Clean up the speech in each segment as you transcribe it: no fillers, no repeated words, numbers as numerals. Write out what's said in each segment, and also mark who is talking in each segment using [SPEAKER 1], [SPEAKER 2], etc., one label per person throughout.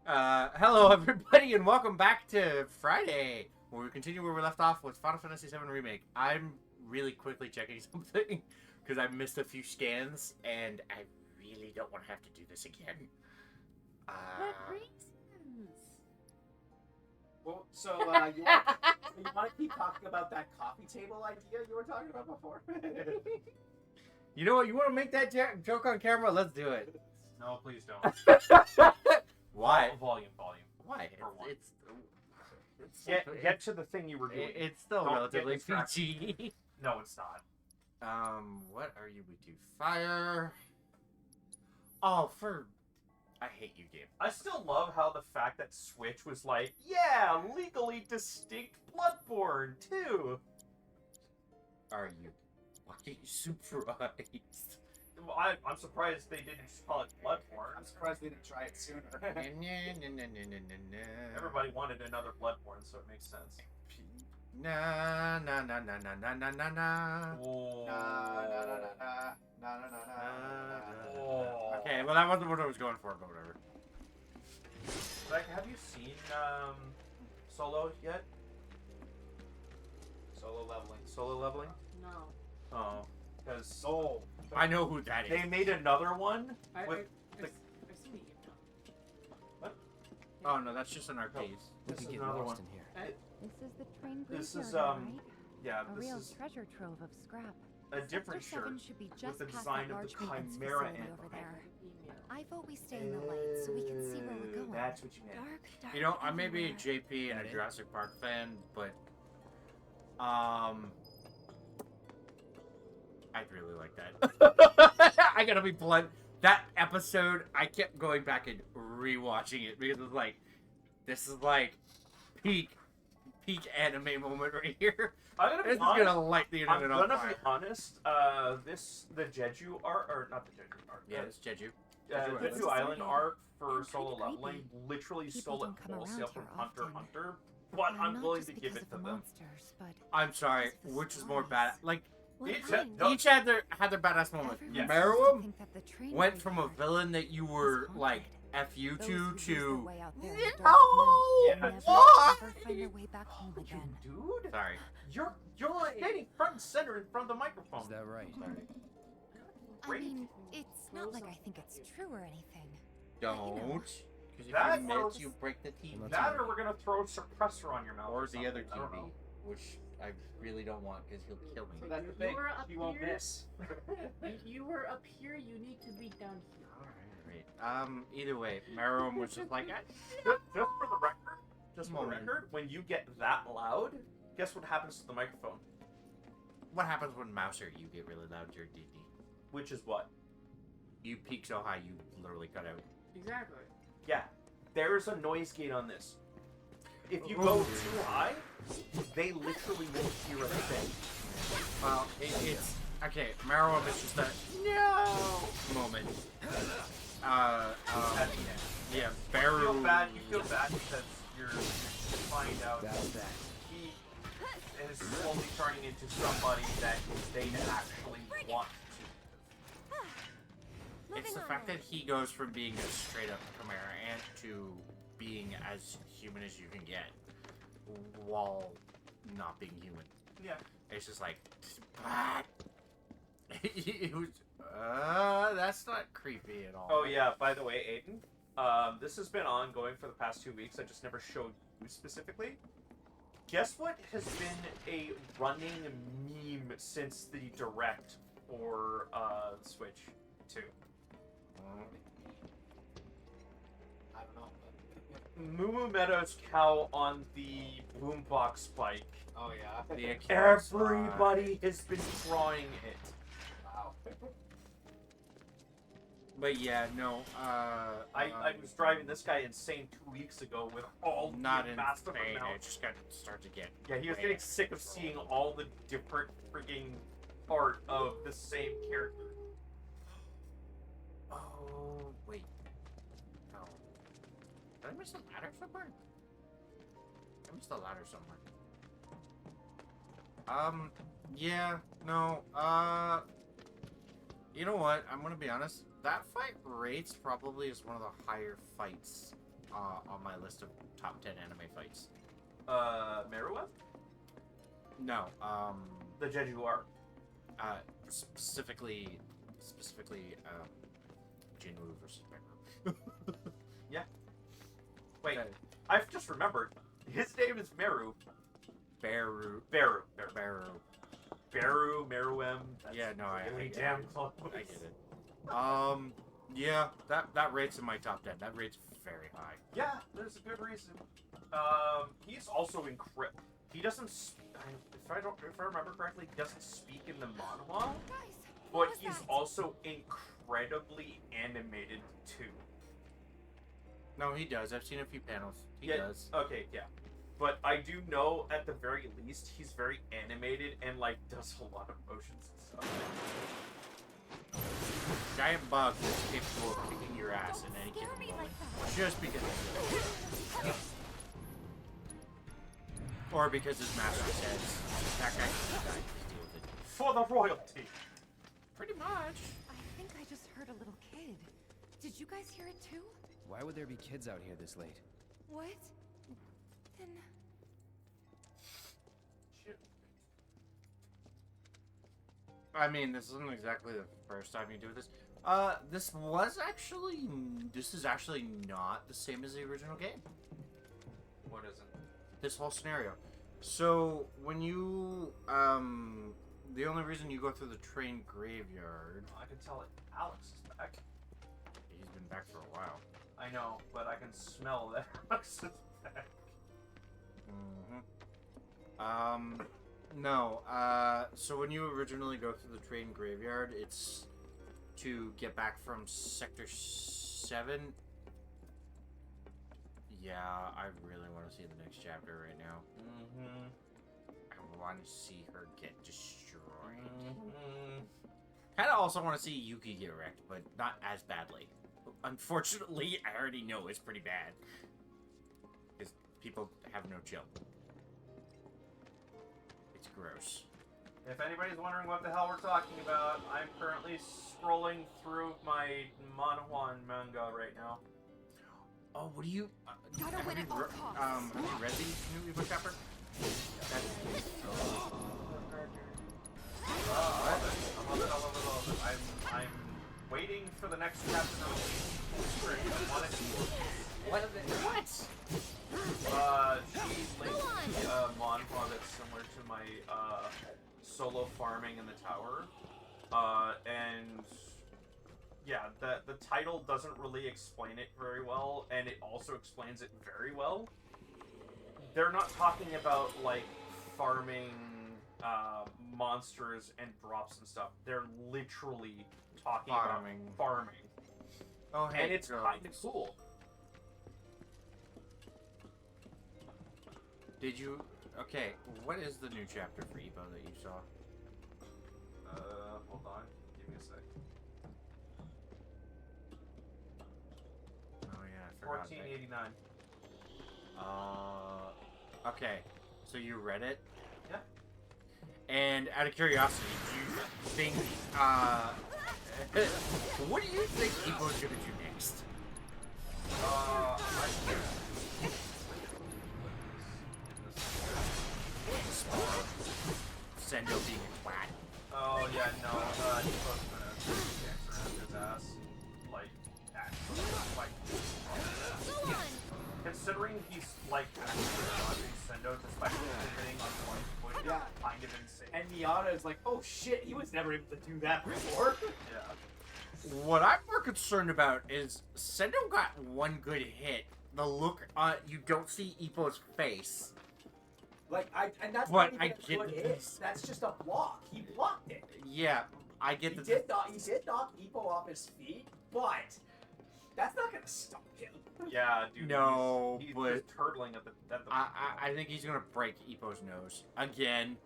[SPEAKER 1] Hello everybody and welcome back to Friday, where we continue where we left off with Final Fantasy VII Remake. I'm really quickly checking something, because I missed a few scans, and I really don't want to have to do this again.
[SPEAKER 2] What reasons?
[SPEAKER 3] Well, so you want to keep talking about that coffee table idea you were talking about before?
[SPEAKER 1] You know what, you want to make that joke on camera? Let's do it.
[SPEAKER 4] No, please don't.
[SPEAKER 1] Why?
[SPEAKER 4] Volume.
[SPEAKER 1] Why?
[SPEAKER 4] For one.
[SPEAKER 1] It's
[SPEAKER 4] Get to the thing you were doing.
[SPEAKER 1] it's still
[SPEAKER 4] Don't
[SPEAKER 1] relatively
[SPEAKER 4] get distracted.
[SPEAKER 1] PG.
[SPEAKER 4] No, it's not.
[SPEAKER 1] What are you? We do fire. Oh, I hate you, game.
[SPEAKER 4] I still love how the fact that Switch was like, yeah, legally distinct Bloodborne, too.
[SPEAKER 1] Are you fucking surprised?
[SPEAKER 4] Well, I'm surprised they didn't just call it Bloodborne.
[SPEAKER 3] I'm surprised they didn't try it sooner.
[SPEAKER 4] Everybody wanted another Bloodborne, so it makes sense.
[SPEAKER 1] Na na na na na na na na na.
[SPEAKER 4] Oh.
[SPEAKER 3] Oh.
[SPEAKER 1] Okay, well that wasn't what I was going for, but whatever.
[SPEAKER 4] Like, have you seen Solo yet?
[SPEAKER 3] Solo leveling.
[SPEAKER 4] Solo leveling?
[SPEAKER 2] No.
[SPEAKER 4] Oh, because
[SPEAKER 3] Soul.
[SPEAKER 1] I know who that is.
[SPEAKER 4] they made another one
[SPEAKER 2] I've
[SPEAKER 4] with.
[SPEAKER 2] seen the game now.
[SPEAKER 1] Oh no, that's just an arcade.
[SPEAKER 4] This is another one.
[SPEAKER 5] This is the train
[SPEAKER 4] This
[SPEAKER 5] graveyard,
[SPEAKER 4] is
[SPEAKER 5] right?
[SPEAKER 4] Yeah,
[SPEAKER 5] A
[SPEAKER 4] this
[SPEAKER 5] real
[SPEAKER 4] is
[SPEAKER 5] treasure trove of scrap.
[SPEAKER 4] a different
[SPEAKER 5] Sector 7
[SPEAKER 4] shirt
[SPEAKER 5] should be
[SPEAKER 4] with
[SPEAKER 5] just
[SPEAKER 4] the
[SPEAKER 5] past
[SPEAKER 4] design
[SPEAKER 5] that
[SPEAKER 4] of
[SPEAKER 5] large
[SPEAKER 4] the
[SPEAKER 5] maintenance
[SPEAKER 4] Chimera
[SPEAKER 5] facility
[SPEAKER 4] emblem.
[SPEAKER 5] over there.
[SPEAKER 2] Email.
[SPEAKER 5] I vote we stay in the light so we can see where we're going.
[SPEAKER 4] That's what you meant.
[SPEAKER 5] Dark,
[SPEAKER 1] You know, I may be a
[SPEAKER 5] everywhere.
[SPEAKER 1] JP and a Jurassic Park fan, but I really like that. I gotta be blunt. That episode, I kept going back and rewatching it because it's like, this is like peak anime moment right here.
[SPEAKER 4] I'm gonna
[SPEAKER 1] This
[SPEAKER 4] be
[SPEAKER 1] is
[SPEAKER 4] honest.
[SPEAKER 1] gonna light the
[SPEAKER 4] I'm
[SPEAKER 1] internet on
[SPEAKER 4] gonna
[SPEAKER 1] fire.
[SPEAKER 4] be honest. The Jeju art, or not the Jeju art.
[SPEAKER 1] Yeah, it's Jeju.
[SPEAKER 4] Jeju
[SPEAKER 5] Island.
[SPEAKER 4] Island art for
[SPEAKER 5] And
[SPEAKER 4] Solo
[SPEAKER 5] kinda
[SPEAKER 4] Leveling literally
[SPEAKER 5] People
[SPEAKER 4] stole it
[SPEAKER 5] don't come
[SPEAKER 4] wholesale
[SPEAKER 5] around
[SPEAKER 4] from
[SPEAKER 5] here
[SPEAKER 4] Hunter x
[SPEAKER 5] often.
[SPEAKER 4] Hunter, but I'm
[SPEAKER 5] Not
[SPEAKER 4] willing
[SPEAKER 5] just
[SPEAKER 4] to give
[SPEAKER 5] because
[SPEAKER 4] it
[SPEAKER 5] of
[SPEAKER 4] to
[SPEAKER 5] the
[SPEAKER 4] them.
[SPEAKER 5] monsters, but
[SPEAKER 1] I'm sorry,
[SPEAKER 5] because of the
[SPEAKER 1] which is more
[SPEAKER 5] stories.
[SPEAKER 1] bad? Like,
[SPEAKER 5] What
[SPEAKER 4] Each-
[SPEAKER 5] I
[SPEAKER 4] no.
[SPEAKER 1] each had their badass moment.
[SPEAKER 5] Everyone
[SPEAKER 4] Yes.
[SPEAKER 5] seems to
[SPEAKER 1] Meruem
[SPEAKER 5] think that the train
[SPEAKER 1] went from a
[SPEAKER 5] graveyard
[SPEAKER 1] villain that you
[SPEAKER 5] is
[SPEAKER 1] were
[SPEAKER 5] haunted.
[SPEAKER 1] like F you
[SPEAKER 5] Those
[SPEAKER 1] to
[SPEAKER 5] who lose their
[SPEAKER 1] to.
[SPEAKER 5] way out there in
[SPEAKER 1] No!
[SPEAKER 5] the dark night
[SPEAKER 4] Yeah,
[SPEAKER 5] never
[SPEAKER 1] why?
[SPEAKER 5] ever find their way back home again.
[SPEAKER 4] Dude,
[SPEAKER 1] Sorry.
[SPEAKER 4] you're standing front and center in front of the microphone.
[SPEAKER 6] Is that right?
[SPEAKER 1] Sorry.
[SPEAKER 5] I
[SPEAKER 4] Great.
[SPEAKER 5] mean, it's not like I think it's true or anything.
[SPEAKER 1] Don't. Because if
[SPEAKER 4] That
[SPEAKER 1] you
[SPEAKER 4] or-
[SPEAKER 1] miss, you break the TV.
[SPEAKER 4] That, or we're gonna throw a suppressor on your mouth,
[SPEAKER 1] Or the
[SPEAKER 4] something.
[SPEAKER 1] other
[SPEAKER 4] I don't
[SPEAKER 1] TV,
[SPEAKER 4] know.
[SPEAKER 1] which I really don't want because he'll kill me.
[SPEAKER 3] So that's the
[SPEAKER 2] You
[SPEAKER 3] thing.
[SPEAKER 2] were up
[SPEAKER 3] You won't
[SPEAKER 2] here.
[SPEAKER 3] miss.
[SPEAKER 2] You were up here, you need to be down here.
[SPEAKER 1] Alright. Either way, Meruem was just like,
[SPEAKER 4] Just for the record,
[SPEAKER 1] Moment.
[SPEAKER 4] when you get that loud, guess what happens to the microphone?
[SPEAKER 1] what happens when Mouser you get really loud to your DD?
[SPEAKER 4] Which is what?
[SPEAKER 1] You peak so high you literally cut out.
[SPEAKER 2] Exactly.
[SPEAKER 4] Yeah, there's a noise gate on this. If you go too high, they literally won't hear a thing.
[SPEAKER 1] Well, it's okay. Meruem is just a no moment. Yeah,
[SPEAKER 4] You
[SPEAKER 1] Beru.
[SPEAKER 4] feel bad. You feel bad because you find out
[SPEAKER 6] That's that.
[SPEAKER 4] he is slowly turning into somebody that they actually want to.
[SPEAKER 1] It's the fact that he goes from being a straight up Chimera ant to being as human as you can get while not being human.
[SPEAKER 4] Yeah.
[SPEAKER 1] It's just like, it was, that's not creepy at all.
[SPEAKER 4] Oh yeah. By the way, Aiden, this has been ongoing for the past 2 weeks. I just never showed you specifically. Guess what has been a running meme since the direct for Switch 2?
[SPEAKER 3] I don't know.
[SPEAKER 4] Moo Meadows' cow on the boombox spike.
[SPEAKER 3] Oh yeah.
[SPEAKER 1] The account
[SPEAKER 4] Everybody has been drawing it.
[SPEAKER 3] Wow.
[SPEAKER 1] But yeah, no,
[SPEAKER 4] I was driving this guy insane 2 weeks ago with all
[SPEAKER 1] not
[SPEAKER 4] the
[SPEAKER 1] in
[SPEAKER 4] massive
[SPEAKER 1] Spain. It
[SPEAKER 4] amounts.
[SPEAKER 1] just got started to get.
[SPEAKER 4] Yeah, he was getting sick of seeing all the different freaking art of the same character.
[SPEAKER 1] Oh wait, no. Did I miss a ladder somewhere? I missed a ladder somewhere. Yeah, no. You know what? I'm gonna be honest. That fight rates probably is one of the higher fights on my list of top 10 anime fights.
[SPEAKER 4] Meruem?
[SPEAKER 1] No,
[SPEAKER 4] The Jeju arc.
[SPEAKER 1] specifically, Jinwoo versus Meru.
[SPEAKER 4] Wait,
[SPEAKER 1] Okay.
[SPEAKER 4] I've just remembered. His name is Meru.
[SPEAKER 1] Beru.
[SPEAKER 4] Meruem. That's
[SPEAKER 1] Yeah, no, I
[SPEAKER 4] really
[SPEAKER 1] get
[SPEAKER 4] damn
[SPEAKER 1] it.
[SPEAKER 4] close.
[SPEAKER 1] I get it. Yeah, that rates in my top 10. That rates very high.
[SPEAKER 4] Yeah, there's a good reason. He's also in Crypt. He doesn't. If I remember correctly, he doesn't speak in the manhwa,
[SPEAKER 5] Guys,
[SPEAKER 4] but
[SPEAKER 5] what was
[SPEAKER 4] he's
[SPEAKER 5] that?
[SPEAKER 4] also incredibly animated too.
[SPEAKER 1] No, he does. I've seen a few panels. He
[SPEAKER 4] Yeah,
[SPEAKER 1] does.
[SPEAKER 4] Okay, yeah. But I do know, at the very least, he's very animated and, like, does a lot of motions and stuff.
[SPEAKER 1] Giant bug that's capable of kicking your ass in any
[SPEAKER 5] Don't scare
[SPEAKER 1] given
[SPEAKER 5] me
[SPEAKER 1] moment.
[SPEAKER 5] like that.
[SPEAKER 1] Just because. Or because his master says, that guy should die. Just deal with it.
[SPEAKER 4] For the royalty!
[SPEAKER 1] Pretty much.
[SPEAKER 5] I think I just heard a little kid. Did you guys hear it too?
[SPEAKER 6] Why would there be kids out here this late?
[SPEAKER 5] What? Then
[SPEAKER 1] I mean, this isn't exactly the first time you do this. This is actually not the same as the original game.
[SPEAKER 4] What isn't?
[SPEAKER 1] This whole scenario. So, when you, the only reason you go through the train graveyard,
[SPEAKER 4] I can tell it. Alex is back.
[SPEAKER 1] he's been back for a while.
[SPEAKER 4] I know, but I can smell that Alex is back.
[SPEAKER 1] No, so when you originally go through the train graveyard, it's to get back from Sector 7. Yeah, I really want to see the next chapter right now.
[SPEAKER 4] Mm-hmm.
[SPEAKER 1] I want to see her get destroyed.
[SPEAKER 4] Mm-hmm.
[SPEAKER 1] Kind of also want to see Yuki get wrecked, but not as badly. Unfortunately, I already know it's pretty bad. Because people have no chill. It's gross.
[SPEAKER 4] If anybody's wondering what the hell we're talking about, I'm currently scrolling through my manhwa and manga right now.
[SPEAKER 1] Oh, what do you...
[SPEAKER 5] Gotta
[SPEAKER 1] have
[SPEAKER 5] win
[SPEAKER 1] you
[SPEAKER 5] at all
[SPEAKER 1] re-
[SPEAKER 5] costs.
[SPEAKER 1] have you read the new Evo chapter?
[SPEAKER 4] I love it. I'm waiting for the next chapter to release.
[SPEAKER 1] What?
[SPEAKER 4] She linked manhwa that's similar to my solo farming in the tower, and yeah, the title doesn't really explain it very well, and it also explains it very well. They're not talking about like farming monsters and drops and stuff. They're literally talking
[SPEAKER 1] Farming.
[SPEAKER 4] about farming.
[SPEAKER 1] Oh, hey,
[SPEAKER 4] And it's
[SPEAKER 1] girl.
[SPEAKER 4] kind of cool.
[SPEAKER 1] Did you... Okay, what is the new chapter for Evo that you saw?
[SPEAKER 4] Hold on. Give me a sec.
[SPEAKER 1] Oh, yeah, I forgot.
[SPEAKER 4] 1489.
[SPEAKER 1] Okay, so you read it?
[SPEAKER 4] Yeah.
[SPEAKER 1] And out of curiosity, do you think, what do you think Evo's gonna do next? Sendo being a twat.
[SPEAKER 4] Oh yeah, no. He's supposed to dance around his ass, and, like, actually, like. Considering he's like actually dodging Sendo despite hitting on one point,
[SPEAKER 3] Yeah.
[SPEAKER 4] kind of insane.
[SPEAKER 3] And Miata is like, oh shit, he was never able to do that before.
[SPEAKER 4] Yeah.
[SPEAKER 1] What I'm more concerned about is Sendo got one good hit. The look, you don't see Ippo's face.
[SPEAKER 3] Like, and that's
[SPEAKER 1] But
[SPEAKER 3] not
[SPEAKER 1] I
[SPEAKER 3] even a good
[SPEAKER 1] get
[SPEAKER 3] hit.
[SPEAKER 1] this.
[SPEAKER 3] That's just a block. He blocked it.
[SPEAKER 1] Yeah, I get
[SPEAKER 3] He
[SPEAKER 1] the...
[SPEAKER 3] did knock Ippo off his feet, but that's not gonna stop him.
[SPEAKER 4] Yeah, dude.
[SPEAKER 1] No,
[SPEAKER 4] he's
[SPEAKER 1] but-
[SPEAKER 4] just turtling at the.
[SPEAKER 1] I think he's gonna break Ippo's nose. Again.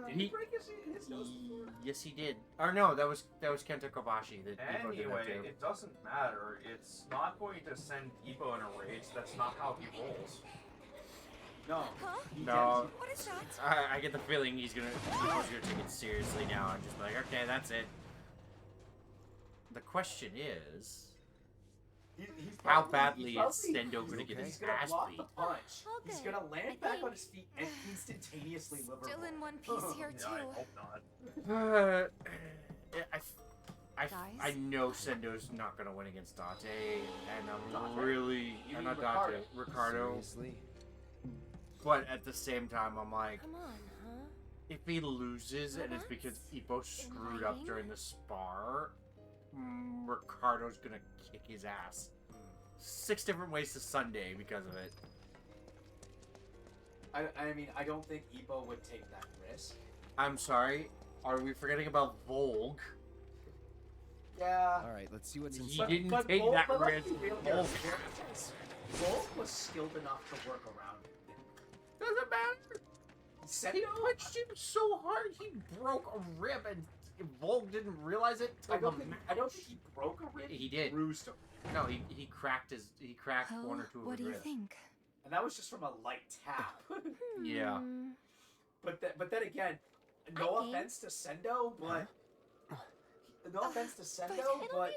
[SPEAKER 3] Did he break his nose before?
[SPEAKER 1] Yes, he did. Or no, that was Kenta Kobashi that Ippo did that
[SPEAKER 4] Anyway,
[SPEAKER 1] to.
[SPEAKER 4] it doesn't matter. It's not going to send Ippo in a rage. That's not how he rolls.
[SPEAKER 3] No.
[SPEAKER 5] Huh?
[SPEAKER 3] He
[SPEAKER 1] No.
[SPEAKER 5] What is that?
[SPEAKER 1] I get the feeling Ippo's gonna take it seriously now and just be like, okay, that's it. The question is, How
[SPEAKER 3] probably-
[SPEAKER 1] badly
[SPEAKER 3] he's
[SPEAKER 1] is
[SPEAKER 3] probably-
[SPEAKER 1] Sendo gonna get
[SPEAKER 6] okay?
[SPEAKER 1] his
[SPEAKER 3] He's gonna
[SPEAKER 1] ass
[SPEAKER 3] block
[SPEAKER 1] beat?
[SPEAKER 3] the punch.
[SPEAKER 5] All
[SPEAKER 3] He's
[SPEAKER 5] good,
[SPEAKER 3] gonna land
[SPEAKER 5] I
[SPEAKER 3] back on
[SPEAKER 5] think.
[SPEAKER 3] his feet and instantaneously liver
[SPEAKER 5] Still in
[SPEAKER 3] roll.
[SPEAKER 5] one piece here
[SPEAKER 4] Yeah, I
[SPEAKER 5] too.
[SPEAKER 4] hope not.
[SPEAKER 1] I
[SPEAKER 5] Guys?
[SPEAKER 1] know Sendo's not gonna win against Dante, and I'm
[SPEAKER 3] Dante?
[SPEAKER 1] really
[SPEAKER 3] You mean
[SPEAKER 1] not Dante, Ricardo.
[SPEAKER 6] Seriously?
[SPEAKER 1] But at the same time, I'm like,
[SPEAKER 5] Come on, huh?
[SPEAKER 1] if he loses and it's because
[SPEAKER 5] Relax.
[SPEAKER 1] Ippo screwed up
[SPEAKER 5] Inviting.
[SPEAKER 1] during the spar, Ricardo's gonna kick his ass. 6 different ways to Sunday because of it.
[SPEAKER 3] I mean, I don't think Ippo would take that risk.
[SPEAKER 1] I'm sorry. Are we forgetting about Volg?
[SPEAKER 3] Yeah.
[SPEAKER 6] All right, let's see what's
[SPEAKER 1] He
[SPEAKER 6] inside.
[SPEAKER 1] didn't
[SPEAKER 3] But
[SPEAKER 1] take
[SPEAKER 3] Volk-
[SPEAKER 1] that
[SPEAKER 3] but let's
[SPEAKER 1] risk.
[SPEAKER 3] be real here.
[SPEAKER 1] Volg.
[SPEAKER 3] Volk was skilled enough to work around it.
[SPEAKER 1] Doesn't matter. He punched him so hard he broke a rib, and Volg didn't realize it till
[SPEAKER 3] I don't
[SPEAKER 1] the
[SPEAKER 3] think
[SPEAKER 1] match.
[SPEAKER 3] he broke a rib.
[SPEAKER 1] He did.
[SPEAKER 3] Bruised him,
[SPEAKER 1] No, he cracked
[SPEAKER 5] Oh,
[SPEAKER 1] one or two of
[SPEAKER 5] what
[SPEAKER 1] his
[SPEAKER 5] do you
[SPEAKER 1] ribs.
[SPEAKER 5] think?
[SPEAKER 3] and that was just from a light tap.
[SPEAKER 1] Yeah.
[SPEAKER 5] Hmm.
[SPEAKER 3] but then again, no
[SPEAKER 5] Okay.
[SPEAKER 3] offense to Sendo, but no offense to Sendo,
[SPEAKER 5] It'll
[SPEAKER 3] but
[SPEAKER 5] be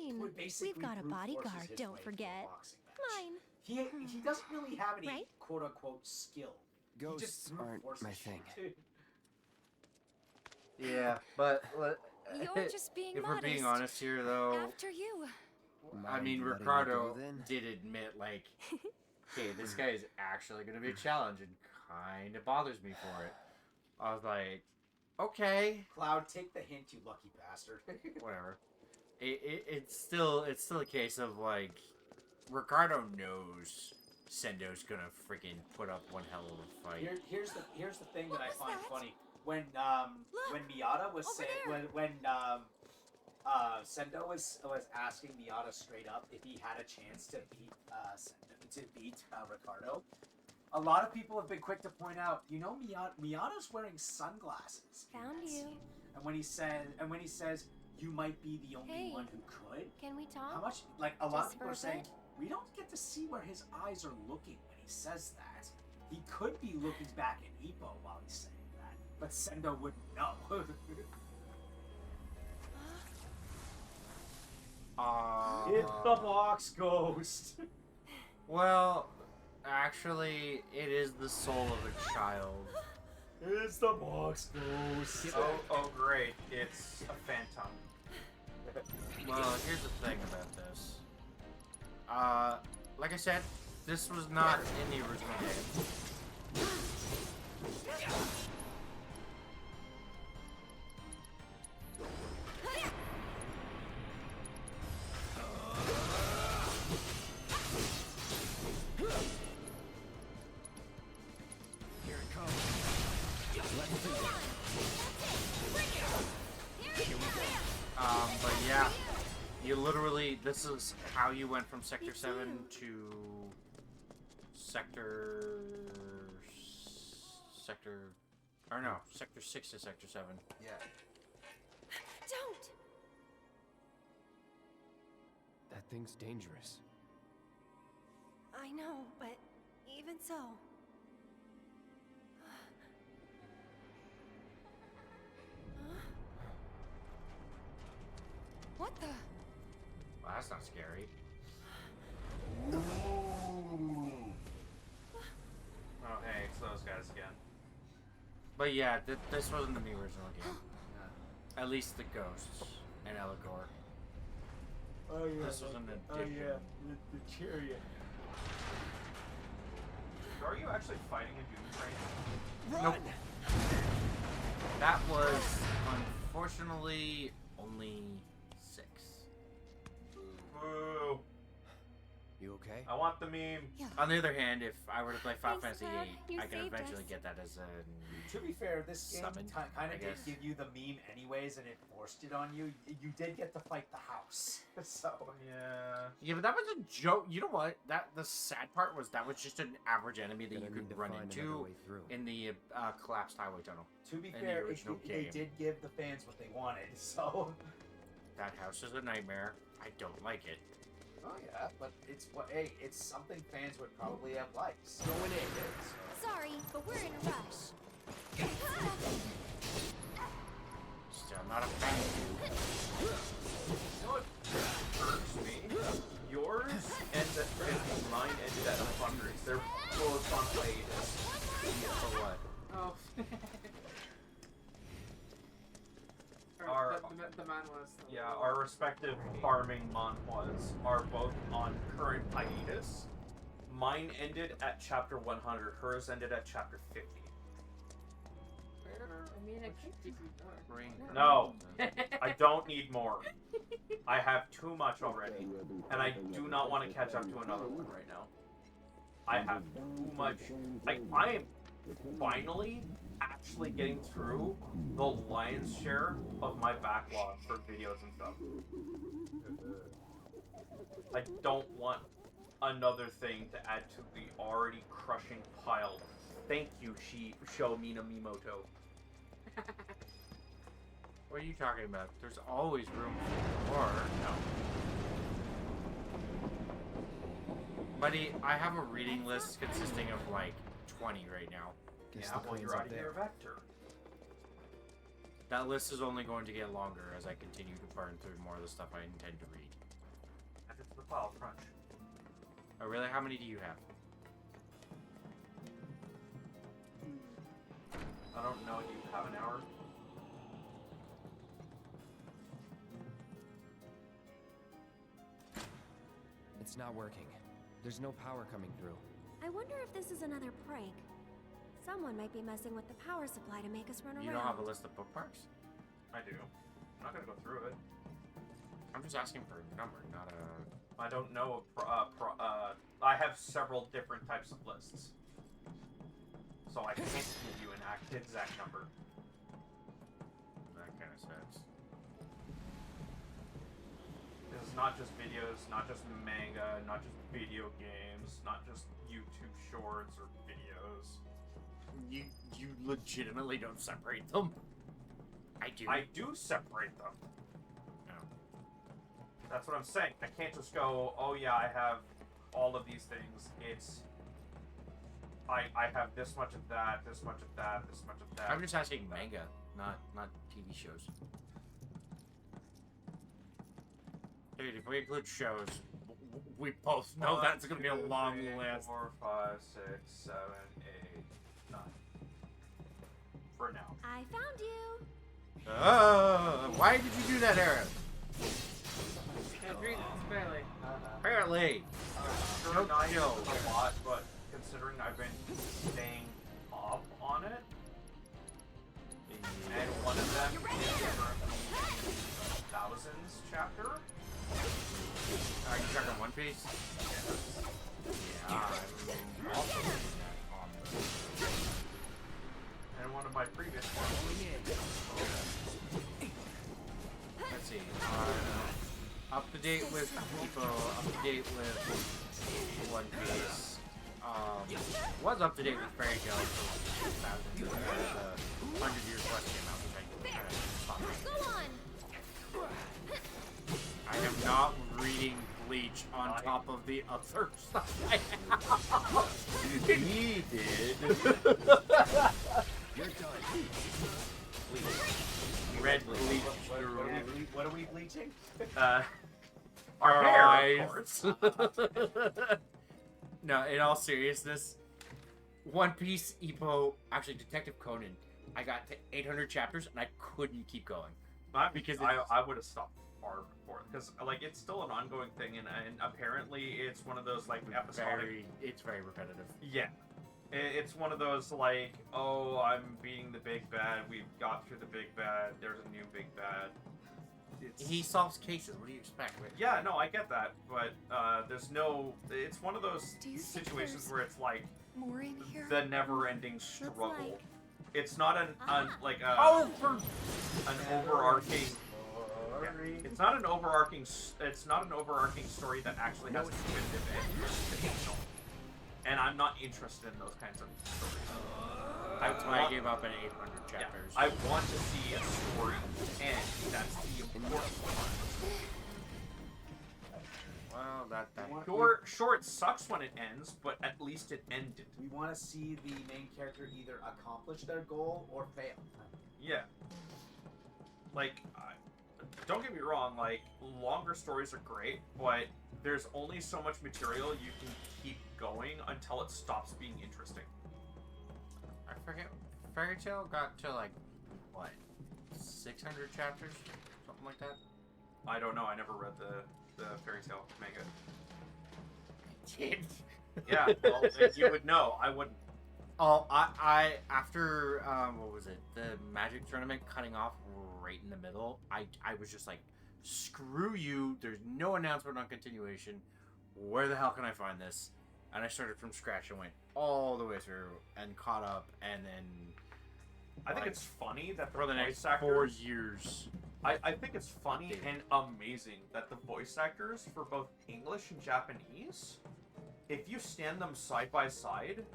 [SPEAKER 3] he
[SPEAKER 5] fine.
[SPEAKER 3] would basically
[SPEAKER 5] We've got a
[SPEAKER 3] brute forces
[SPEAKER 5] bodyguard,
[SPEAKER 3] his
[SPEAKER 5] don't
[SPEAKER 3] way through a
[SPEAKER 5] forget.
[SPEAKER 3] boxing match.
[SPEAKER 5] Mine.
[SPEAKER 3] He doesn't really have any
[SPEAKER 5] Right?
[SPEAKER 3] quote unquote skill. He just
[SPEAKER 6] Ghosts
[SPEAKER 3] brute
[SPEAKER 6] aren't
[SPEAKER 3] forces
[SPEAKER 6] my
[SPEAKER 3] shit,
[SPEAKER 6] thing.
[SPEAKER 3] too.
[SPEAKER 1] Yeah, but
[SPEAKER 5] You're just being
[SPEAKER 1] if
[SPEAKER 5] modest.
[SPEAKER 1] we're being honest here, though,
[SPEAKER 5] After you.
[SPEAKER 1] I mean,
[SPEAKER 6] Mind letting me
[SPEAKER 1] Ricardo
[SPEAKER 6] go, then?
[SPEAKER 1] did admit, like, okay, this guy is actually going to be a challenge and kind of bothers me for it. I was like, okay,
[SPEAKER 3] Cloud, take the hint, you lucky bastard.
[SPEAKER 1] whatever. It's still a case of, like, Ricardo knows Sendo's going to freaking put up one hell of a fight.
[SPEAKER 3] Here's the thing that I
[SPEAKER 5] was
[SPEAKER 3] find
[SPEAKER 5] that?
[SPEAKER 3] funny when
[SPEAKER 5] Look,
[SPEAKER 3] Miata was
[SPEAKER 5] over
[SPEAKER 3] saying
[SPEAKER 5] there.
[SPEAKER 3] when Sendo was asking Miata straight up if he had a chance to beat Ricardo. A lot of people have been quick to point out, Miata's wearing sunglasses. in
[SPEAKER 5] Found
[SPEAKER 3] that
[SPEAKER 5] you.
[SPEAKER 3] scene. And when he says you might be the only
[SPEAKER 5] Hey.
[SPEAKER 3] one who could.
[SPEAKER 5] Can we talk?
[SPEAKER 3] How much? Like a lot of
[SPEAKER 5] Just
[SPEAKER 3] people
[SPEAKER 5] for
[SPEAKER 3] are
[SPEAKER 5] a
[SPEAKER 3] saying
[SPEAKER 5] bit?
[SPEAKER 3] we don't get to see where his eyes are looking when he says that. He could be looking back at Ippo while he's saying that, but Sendo wouldn't know. It's the box ghost.
[SPEAKER 1] Well, actually, it is the soul of a child.
[SPEAKER 3] It's the box ghost.
[SPEAKER 4] Oh, great. It's a phantom.
[SPEAKER 1] Well, here's the thing about this. Like I said, this was not in the original game.
[SPEAKER 6] Here it comes. Let's do it.
[SPEAKER 1] But yeah, you literally, this is how you went from Sector 7 to Sector 6 to Sector 7.
[SPEAKER 3] Yeah.
[SPEAKER 5] Don't.
[SPEAKER 6] That thing's dangerous.
[SPEAKER 5] I know, but even so. Huh? What the?
[SPEAKER 1] Well, that's not scary.
[SPEAKER 4] Oh, hey, it's those guys again.
[SPEAKER 1] But yeah, this wasn't in the original game. At least the ghosts and Eligor.
[SPEAKER 3] Oh yeah.
[SPEAKER 1] This was an addition.
[SPEAKER 3] The chariot.
[SPEAKER 4] Are you actually fighting a Doom Train?
[SPEAKER 1] Nope. That was unfortunately only 6.
[SPEAKER 4] Boo.
[SPEAKER 6] You okay?
[SPEAKER 4] I want the meme.
[SPEAKER 5] Yeah.
[SPEAKER 1] On the other hand, if I were to play Final
[SPEAKER 5] Thanks,
[SPEAKER 1] Fantasy
[SPEAKER 5] Cloud.
[SPEAKER 1] 8,
[SPEAKER 5] You
[SPEAKER 1] I can
[SPEAKER 5] saved
[SPEAKER 1] eventually
[SPEAKER 5] us.
[SPEAKER 1] get that as a.
[SPEAKER 3] To be fair, this game
[SPEAKER 1] Summon,
[SPEAKER 3] kind
[SPEAKER 1] I
[SPEAKER 3] of did
[SPEAKER 1] guess.
[SPEAKER 3] give you the meme anyways, and it forced it on you. You did get to fight the house, so
[SPEAKER 4] Yeah.
[SPEAKER 1] Yeah, but that was a joke. You know what? The sad part was that was just an average enemy that
[SPEAKER 6] Gonna
[SPEAKER 1] you
[SPEAKER 6] need
[SPEAKER 1] could
[SPEAKER 6] to
[SPEAKER 1] run
[SPEAKER 6] find another
[SPEAKER 1] into
[SPEAKER 6] way through.
[SPEAKER 1] in the collapsed highway tunnel.
[SPEAKER 3] to be
[SPEAKER 1] In the
[SPEAKER 3] fair,
[SPEAKER 1] original
[SPEAKER 3] they
[SPEAKER 1] game.
[SPEAKER 3] did give the fans what they wanted. So,
[SPEAKER 1] That house is a nightmare. I don't like it.
[SPEAKER 3] oh yeah, but it's it's something fans would probably have liked. So
[SPEAKER 6] Going in.
[SPEAKER 5] Sorry, but we're in a rush.
[SPEAKER 1] Still not a fan.
[SPEAKER 4] You know what irks me? Yours ended and mine ended at 100. They're both on hiatus.
[SPEAKER 1] For what?
[SPEAKER 2] Oh.
[SPEAKER 4] Our-
[SPEAKER 2] the man was.
[SPEAKER 4] Yeah, our respective farming manhwas are both on current hiatus. Mine ended at chapter 100. Hers ended at chapter 50.
[SPEAKER 2] I mean, it could give you more.
[SPEAKER 1] Brain.
[SPEAKER 4] No. I don't need more. I have too much already, and I do not want to catch up to another one right now. I have too much. I am finally actually getting through the lion's share of my backlog for videos and stuff. I don't want another thing to add to the already crushing pile. Thank you, Sho Mina Mimoto.
[SPEAKER 1] What are you talking about? There's always room for more. No. Buddy, I have a reading list consisting of like 20 right now.
[SPEAKER 6] Guess
[SPEAKER 4] Yeah,
[SPEAKER 6] the
[SPEAKER 4] well,
[SPEAKER 6] queen's
[SPEAKER 4] you're
[SPEAKER 6] up
[SPEAKER 4] out of
[SPEAKER 6] there.
[SPEAKER 4] your vector.
[SPEAKER 1] That list is only going to get longer as I continue to burn through more of the stuff I intend to read.
[SPEAKER 4] Add it to the file, crunch.
[SPEAKER 1] Oh, really? How many do you have?
[SPEAKER 4] I don't know. Do you have an hour?
[SPEAKER 6] It's not working. There's no power coming through.
[SPEAKER 7] I wonder if this is another prank. Someone might be messing with the power supply to make us run around.
[SPEAKER 1] You don't have a list of bookmarks?
[SPEAKER 4] I do. I'm not gonna go through it.
[SPEAKER 1] I'm just asking for a number, not a...
[SPEAKER 4] I don't know. I have several different types of lists, so I can't give you an exact number.
[SPEAKER 1] That kind of sense.
[SPEAKER 4] It's not just videos, not just manga, not just video games, not just YouTube shorts or videos.
[SPEAKER 1] You legitimately don't separate them? I do.
[SPEAKER 4] I do separate them.
[SPEAKER 1] No.
[SPEAKER 4] That's what I'm saying. I can't just go, oh yeah, I have all of these things. It's I have this much of that, this much of that, this much of that.
[SPEAKER 1] I'm just asking manga, not TV shows. Dude, if we include shows, we both know that's gonna be a long list.
[SPEAKER 4] 4, 5, 6, 7, 8, 9. For now.
[SPEAKER 7] I found you.
[SPEAKER 1] Why did you do that, Aaron?
[SPEAKER 2] Barely.
[SPEAKER 1] Apparently.
[SPEAKER 4] Sure,
[SPEAKER 1] Nope,
[SPEAKER 4] 9 is
[SPEAKER 1] no.
[SPEAKER 4] a lot, but considering I've been staying up on it, and one of them is currently the Thousands chapter.
[SPEAKER 1] Are you talking One Piece? Yeah, I'm also doing that on the...
[SPEAKER 4] And one of my previous ones.
[SPEAKER 1] Let's see. Up to date with Hippo, up to date with One Piece. Was up to date with Fairy Tail for 2000. The 100 Years Quest came out, which I kind of stopped.
[SPEAKER 7] Go on.
[SPEAKER 1] I am not reading Bleach on top of the other stuff I have. He did.
[SPEAKER 6] You're done.
[SPEAKER 1] Red Bleach.
[SPEAKER 3] What are we bleaching?
[SPEAKER 4] Our hair,
[SPEAKER 1] Eyes.
[SPEAKER 4] of course.
[SPEAKER 1] No, in all seriousness, One Piece, Ippo, actually Detective Conan, I got to 800 chapters and I couldn't keep going.
[SPEAKER 4] Not
[SPEAKER 1] Because
[SPEAKER 4] because
[SPEAKER 1] it's-
[SPEAKER 4] I would have stopped far before, because like it's still an ongoing thing, and apparently it's one of those like episodic.
[SPEAKER 1] It's very repetitive.
[SPEAKER 4] Yeah, it's one of those like, oh, I'm beating the big bad. We've got through the big bad. There's a new big bad.
[SPEAKER 1] He solves cases. What do you expect? Right?
[SPEAKER 4] Yeah, no, I get that, but there's no. It's one of those
[SPEAKER 5] Do you think
[SPEAKER 4] situations
[SPEAKER 5] there's
[SPEAKER 4] where it's like
[SPEAKER 5] more in here?
[SPEAKER 4] the never-ending struggle.
[SPEAKER 7] like-
[SPEAKER 4] It's not an like a
[SPEAKER 1] Oh, for
[SPEAKER 4] an overarching. Yeah. It's not an overarching. It's not an overarching story that actually has a definitive end. It's fictional. And I'm not interested in those kinds of stories.
[SPEAKER 1] that's why I gave up at 800
[SPEAKER 4] Yeah,
[SPEAKER 1] chapters.
[SPEAKER 4] I want to see a story end. That's the important one.
[SPEAKER 1] Well, that
[SPEAKER 4] Short sucks when it ends, but at least it ended.
[SPEAKER 3] We want to see the main character either accomplish their goal or fail.
[SPEAKER 4] Yeah. Like, don't get me wrong, like, longer stories are great, but there's only so much material you can keep going until it stops being interesting.
[SPEAKER 1] I forget. Fairy Tail got to like what, 600 chapters, something like that.
[SPEAKER 4] I don't know. I never read the Fairy Tail manga.
[SPEAKER 1] Did.
[SPEAKER 4] Yeah, well, you would know. I wouldn't.
[SPEAKER 1] Oh, I after what was it? The Magic tournament cutting off right in the middle. I was just like, screw you. There's no announcement on continuation. Where the hell can I find this? And I started from scratch and went all the way through and caught up, and then
[SPEAKER 4] I think
[SPEAKER 1] like,
[SPEAKER 4] it's funny that
[SPEAKER 1] for the next
[SPEAKER 4] voice actors,
[SPEAKER 1] 4 years.
[SPEAKER 4] I think it's funny and amazing that the voice actors for both English and Japanese, if you stand them side by side,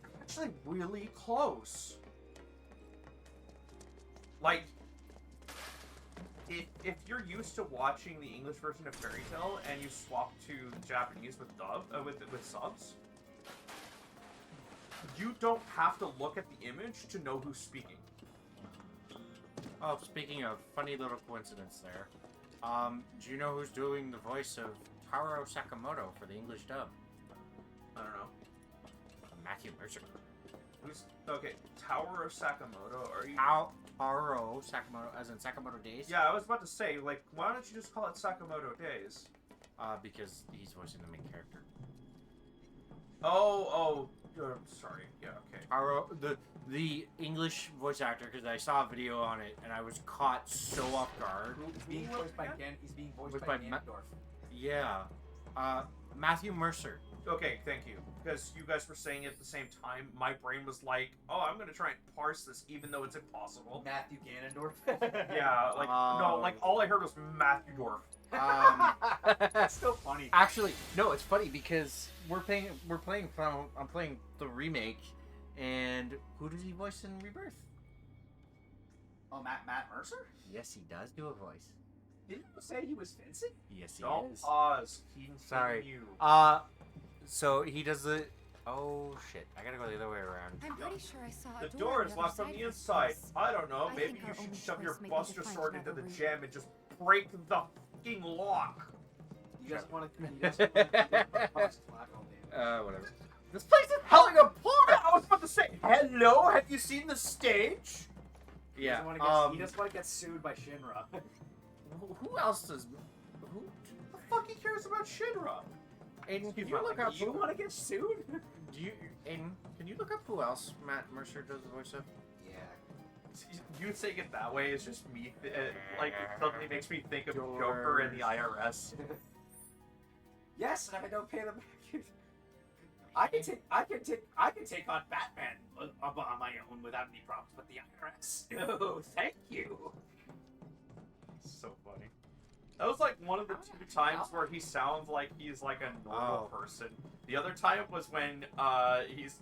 [SPEAKER 4] they're actually really close. Like, if you're used to watching the English version of Fairy Tail and you swap to the Japanese with with subs, you don't have to look at the image to know who's speaking.
[SPEAKER 1] Oh, speaking of funny little coincidence there, do you know who's doing the voice of Taro Sakamoto for the English dub?
[SPEAKER 4] I don't know.
[SPEAKER 1] Matthew Mercer.
[SPEAKER 4] Who's okay? Tower of Sakamoto. Are you?
[SPEAKER 1] Taro Sakamoto, as in Sakamoto Days?
[SPEAKER 4] Yeah, I was about to say, like, why don't you just call it Sakamoto Days?
[SPEAKER 1] Because he's voicing the main character.
[SPEAKER 4] Oh, sorry. Yeah, okay.
[SPEAKER 1] Taro, the English voice actor, because I saw a video on it and I was caught so off guard.
[SPEAKER 3] He's being voiced by He's being voiced by Ganondorf.
[SPEAKER 1] Yeah. Matthew Mercer.
[SPEAKER 4] Okay, thank you. Because you guys were saying it at the same time, my brain was like, oh, I'm gonna try and parse this, even though it's impossible.
[SPEAKER 3] Matthew Ganondorf.
[SPEAKER 4] Yeah, like, no, like, all I heard was Matthew Dorf.
[SPEAKER 3] That's still funny.
[SPEAKER 1] Actually, no, it's funny because I'm playing the remake, and who does he voice in Rebirth?
[SPEAKER 3] Oh, Matt Mercer?
[SPEAKER 1] Yes, he does do a voice.
[SPEAKER 3] Didn't you say he was Vincent?
[SPEAKER 1] Yes, he
[SPEAKER 4] Don't
[SPEAKER 1] is.
[SPEAKER 4] pause. He's
[SPEAKER 1] Sorry.
[SPEAKER 4] you.
[SPEAKER 1] So he does the. Oh shit! I gotta go the other way around.
[SPEAKER 5] I'm pretty sure I saw
[SPEAKER 4] The
[SPEAKER 5] a
[SPEAKER 4] door
[SPEAKER 5] on
[SPEAKER 4] is
[SPEAKER 5] the
[SPEAKER 4] locked
[SPEAKER 5] other
[SPEAKER 4] from
[SPEAKER 5] side
[SPEAKER 4] the
[SPEAKER 5] of this
[SPEAKER 4] inside.
[SPEAKER 5] place.
[SPEAKER 4] I don't know.
[SPEAKER 5] I
[SPEAKER 4] Maybe
[SPEAKER 5] think
[SPEAKER 4] you
[SPEAKER 5] our
[SPEAKER 4] should
[SPEAKER 5] only
[SPEAKER 4] shove your
[SPEAKER 5] choice may be to
[SPEAKER 4] buster
[SPEAKER 5] find
[SPEAKER 4] sword into
[SPEAKER 5] another
[SPEAKER 4] the
[SPEAKER 5] route.
[SPEAKER 4] gem and just break the fucking lock.
[SPEAKER 3] You guys want to?
[SPEAKER 1] Whatever.
[SPEAKER 4] This place is falling apart. I was about to say, hello. Have you seen the stage?
[SPEAKER 1] Yeah.
[SPEAKER 3] He doesn't want to get sued by Shinra.
[SPEAKER 1] Who else does? Who?
[SPEAKER 4] The fuck he cares about Shinra?
[SPEAKER 1] Aiden, can
[SPEAKER 4] He's
[SPEAKER 1] you
[SPEAKER 4] not
[SPEAKER 1] look
[SPEAKER 4] like
[SPEAKER 1] up?
[SPEAKER 3] You want to get sued?
[SPEAKER 1] Do you, Aiden? Can you look up who else Matt Mercer does the voice of?
[SPEAKER 3] Yeah.
[SPEAKER 4] You saying it that way is just me. Like, it suddenly makes me think of Joker and the IRS.
[SPEAKER 3] Yes, and if I don't pay them back, I can take on Batman on my own without any problems. But the IRS, no, thank you.
[SPEAKER 4] So funny. That was like one of the two times where he sounds like he's like a normal person. The other time was when he's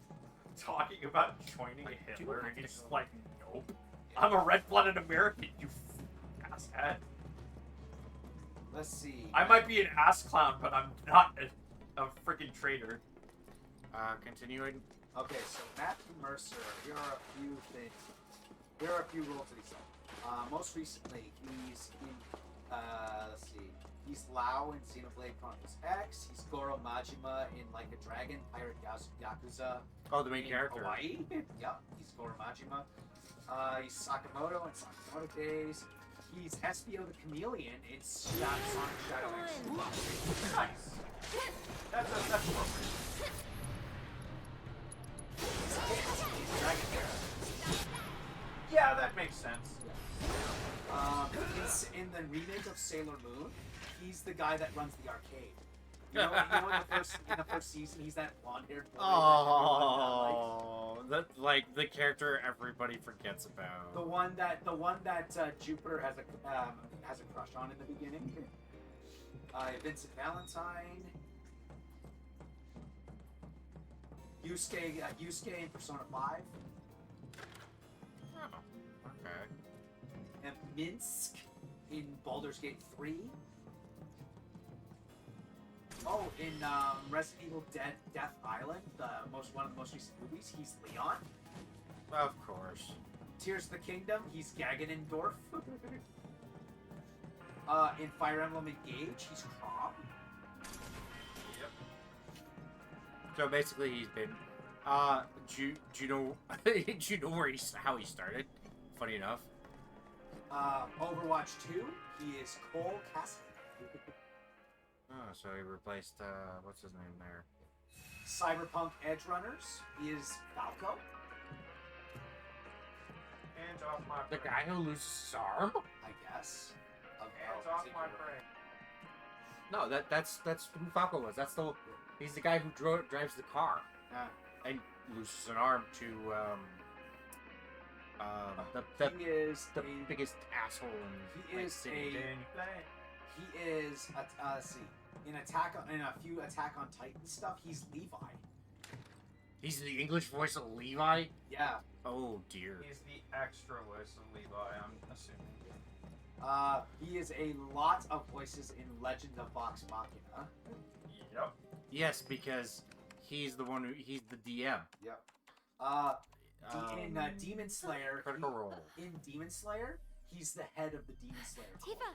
[SPEAKER 4] talking about joining Hitler, and he's just like, nope, I'm a red-blooded American, you asshat.
[SPEAKER 3] Let's see.
[SPEAKER 4] I might be an ass clown, but I'm not a freaking traitor.
[SPEAKER 1] Continuing.
[SPEAKER 3] Okay, so Matthew Mercer. Here are a few things. Here are a few roles that he's done. Most recently, he's in. Let's see. He's Lao in Xenoblade Chronicles X. He's Goro Majima in Like a Dragon, Pirate Yakuza.
[SPEAKER 1] Oh, the main
[SPEAKER 3] in
[SPEAKER 1] character.
[SPEAKER 3] Hawaii. Yep, he's Goro Majima. He's Sakamoto in Sakamoto Days. He's Espio the Chameleon in Sonic Shadow X.
[SPEAKER 4] Nice. That's appropriate.
[SPEAKER 3] Dragon
[SPEAKER 4] Yeah, that makes sense.
[SPEAKER 3] In the remake of Sailor Moon, he's the guy that runs the arcade. In the first season, he's that blonde-haired boy.
[SPEAKER 1] Oh, that's like the character everybody forgets about.
[SPEAKER 3] The one that Jupiter has a crush on in the beginning. Vincent Valentine. Yusuke in Persona 5.
[SPEAKER 1] Oh, okay.
[SPEAKER 3] And Minsk in Baldur's Gate 3. Oh, in Resident Evil Death Island, one of the most recent movies, he's Leon.
[SPEAKER 1] Of course.
[SPEAKER 3] Tears of the Kingdom, he's Ganondorf. In Fire Emblem Engage, he's Crom.
[SPEAKER 4] Yep.
[SPEAKER 1] So basically, he's been. Do you know? Do you know how he started? Funny enough.
[SPEAKER 3] Overwatch 2, he is Cole Cassidy.
[SPEAKER 1] Oh, so he replaced what's his name there?
[SPEAKER 3] Cyberpunk Edge Runners, he is Falco.
[SPEAKER 4] Hands off my
[SPEAKER 1] The
[SPEAKER 4] brain.
[SPEAKER 1] guy who loses his arm?
[SPEAKER 3] I guess.
[SPEAKER 4] Hands off my brain.
[SPEAKER 1] No, that's who Falco was. He's the guy who drives the car and loses an arm to
[SPEAKER 3] He is
[SPEAKER 1] the
[SPEAKER 3] a,
[SPEAKER 1] biggest asshole in
[SPEAKER 3] He
[SPEAKER 1] Night
[SPEAKER 3] is
[SPEAKER 1] City.
[SPEAKER 3] a-
[SPEAKER 4] Then you play.
[SPEAKER 3] He is. Let's see. In a few Attack on Titan stuff, he's Levi.
[SPEAKER 1] He's the English voice of Levi.
[SPEAKER 3] Yeah.
[SPEAKER 1] Oh dear.
[SPEAKER 4] He's the extra voice of Levi, I'm assuming.
[SPEAKER 3] He is a lot of voices in Legend of Vox Machina.
[SPEAKER 4] Yep.
[SPEAKER 1] Yes, because he's the one he's the DM.
[SPEAKER 3] Yep. In Demon Slayer.
[SPEAKER 1] Critical Role.
[SPEAKER 3] In Demon Slayer, he's the head of the Demon Slayer. Cult.
[SPEAKER 7] Tifa,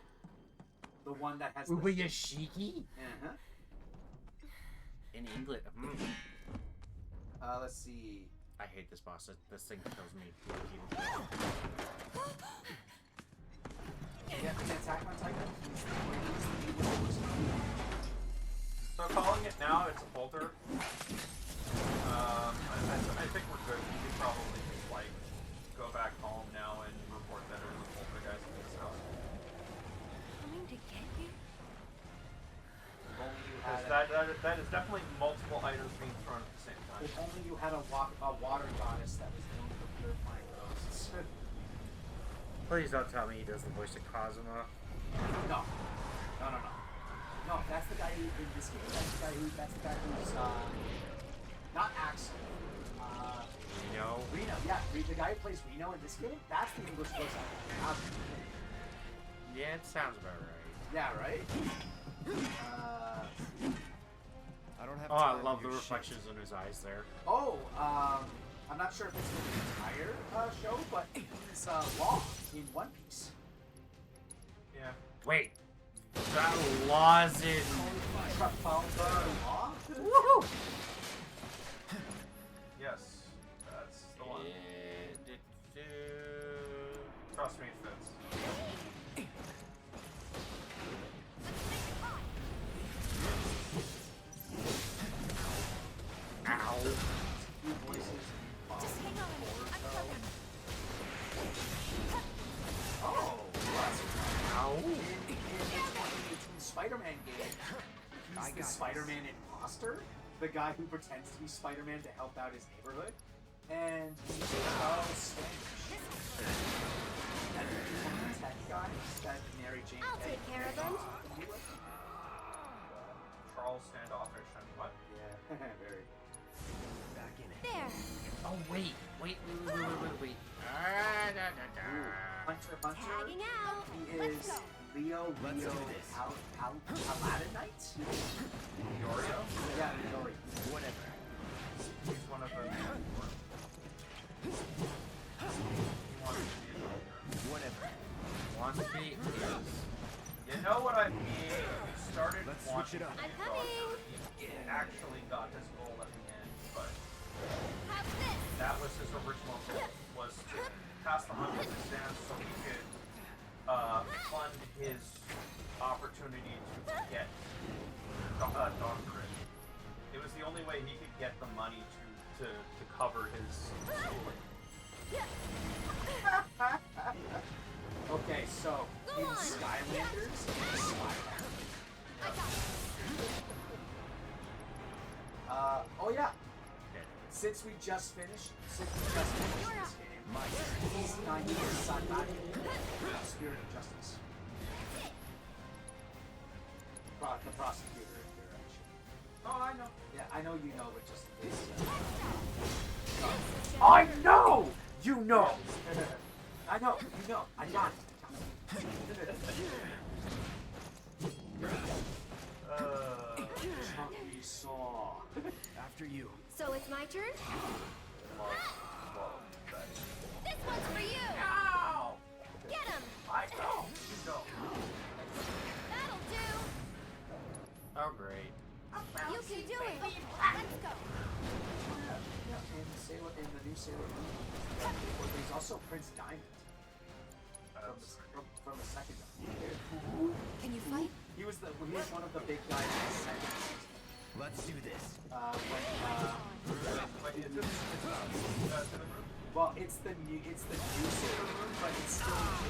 [SPEAKER 3] The one that has.
[SPEAKER 1] Ubuyashiki?
[SPEAKER 3] Uh-huh.
[SPEAKER 1] In England.
[SPEAKER 3] Let's see.
[SPEAKER 1] I hate this boss. This thing kills me.
[SPEAKER 3] Yeah, in Attack on Titan, he's the voice.
[SPEAKER 4] So calling it now, it's a bolter. I think we're good. We could probably just like go back home now and report that it was a bolter guys in this house.
[SPEAKER 5] Coming to get you?
[SPEAKER 3] If only you had
[SPEAKER 4] Because that is definitely multiple items being thrown at the same time.
[SPEAKER 3] If only you had a water goddess that was known for purifying ghosts.
[SPEAKER 1] Please don't tell me he does the voice of Kazuma.
[SPEAKER 3] No, that's the guy who in this game. That's the guy who's not Axel.
[SPEAKER 1] Reno.
[SPEAKER 3] Reno. Yeah, the guy who plays Reno in this game. That's the English voice actor.
[SPEAKER 1] Yeah, it sounds about right.
[SPEAKER 3] Yeah, right.
[SPEAKER 6] I don't have
[SPEAKER 1] Oh, I
[SPEAKER 6] time
[SPEAKER 1] love
[SPEAKER 6] for
[SPEAKER 1] the
[SPEAKER 6] your shit.
[SPEAKER 1] reflections in his eyes there.
[SPEAKER 3] I'm not sure if it's the entire show, but he's Law in One Piece.
[SPEAKER 4] Yeah.
[SPEAKER 1] Wait, that Laws in.
[SPEAKER 3] Trafalgar Law.
[SPEAKER 1] Woohoo!
[SPEAKER 4] Yes. That's the one. Trust me, it fits.
[SPEAKER 1] Ow.
[SPEAKER 3] Few voices.
[SPEAKER 5] Just hang on. I'm coming.
[SPEAKER 3] Oh, that's
[SPEAKER 1] Ow.
[SPEAKER 3] in the 2018 Spider-Man game. He's the Spider-Man imposter, the guy who pretends to be Spider-Man to help out his neighborhood, and he's Charles Standish. And he's one of the tech guys that Mary Jane.
[SPEAKER 7] I'll take care of them.
[SPEAKER 4] Charles Standoffish and what?
[SPEAKER 3] Yeah, very.
[SPEAKER 6] Back in it.
[SPEAKER 7] There.
[SPEAKER 1] Oh wait.
[SPEAKER 3] Hunter.
[SPEAKER 7] Tagging out.
[SPEAKER 3] He
[SPEAKER 7] Let's
[SPEAKER 3] is
[SPEAKER 7] go.
[SPEAKER 3] Leo
[SPEAKER 6] Let's do this.
[SPEAKER 3] Aladdinite?
[SPEAKER 4] Yorio?
[SPEAKER 3] Yeah, Yori.
[SPEAKER 6] Whatever.
[SPEAKER 4] He's one of the. He wants to be a doctor.
[SPEAKER 6] Whatever.
[SPEAKER 1] Wants to be.
[SPEAKER 4] You know what I mean? He started
[SPEAKER 6] Let's switch
[SPEAKER 4] wanting
[SPEAKER 6] it up.
[SPEAKER 4] to be
[SPEAKER 7] I'm
[SPEAKER 4] a
[SPEAKER 7] coming.
[SPEAKER 4] doctor. He actually got his goal at the end, but
[SPEAKER 7] How's this?
[SPEAKER 4] that was his original goal, was to pass the 100 exam so he could fund his opportunity to get a doctorate. It was the only way he could get the money to cover his schooling.
[SPEAKER 3] Okay, so
[SPEAKER 7] Go
[SPEAKER 3] in
[SPEAKER 7] on.
[SPEAKER 3] Skylanders,
[SPEAKER 7] I got
[SPEAKER 3] oh yeah. Since we just finished this game, he's Sanmari, Spirit of Justice. The prosecutor here, actually.
[SPEAKER 4] Oh, I know.
[SPEAKER 3] Yeah, I know you know, but just
[SPEAKER 1] I know. You know.
[SPEAKER 3] I know, you know, I got it. Chunky saw.
[SPEAKER 6] After you.
[SPEAKER 7] So it's my turn?
[SPEAKER 4] Love that.
[SPEAKER 7] This one's for you!
[SPEAKER 4] Ow!
[SPEAKER 7] Get him!
[SPEAKER 4] I know. You know.
[SPEAKER 1] Oh, great.
[SPEAKER 7] You can do it! Let's go!
[SPEAKER 3] Yeah, in the new Sailor Moon, there's also Prince Diamond from the second one.
[SPEAKER 5] Can you fight?
[SPEAKER 3] He was one of the big guys in the second season.
[SPEAKER 6] Let's do this.
[SPEAKER 3] Well, it's the new Sailor Moon, but it's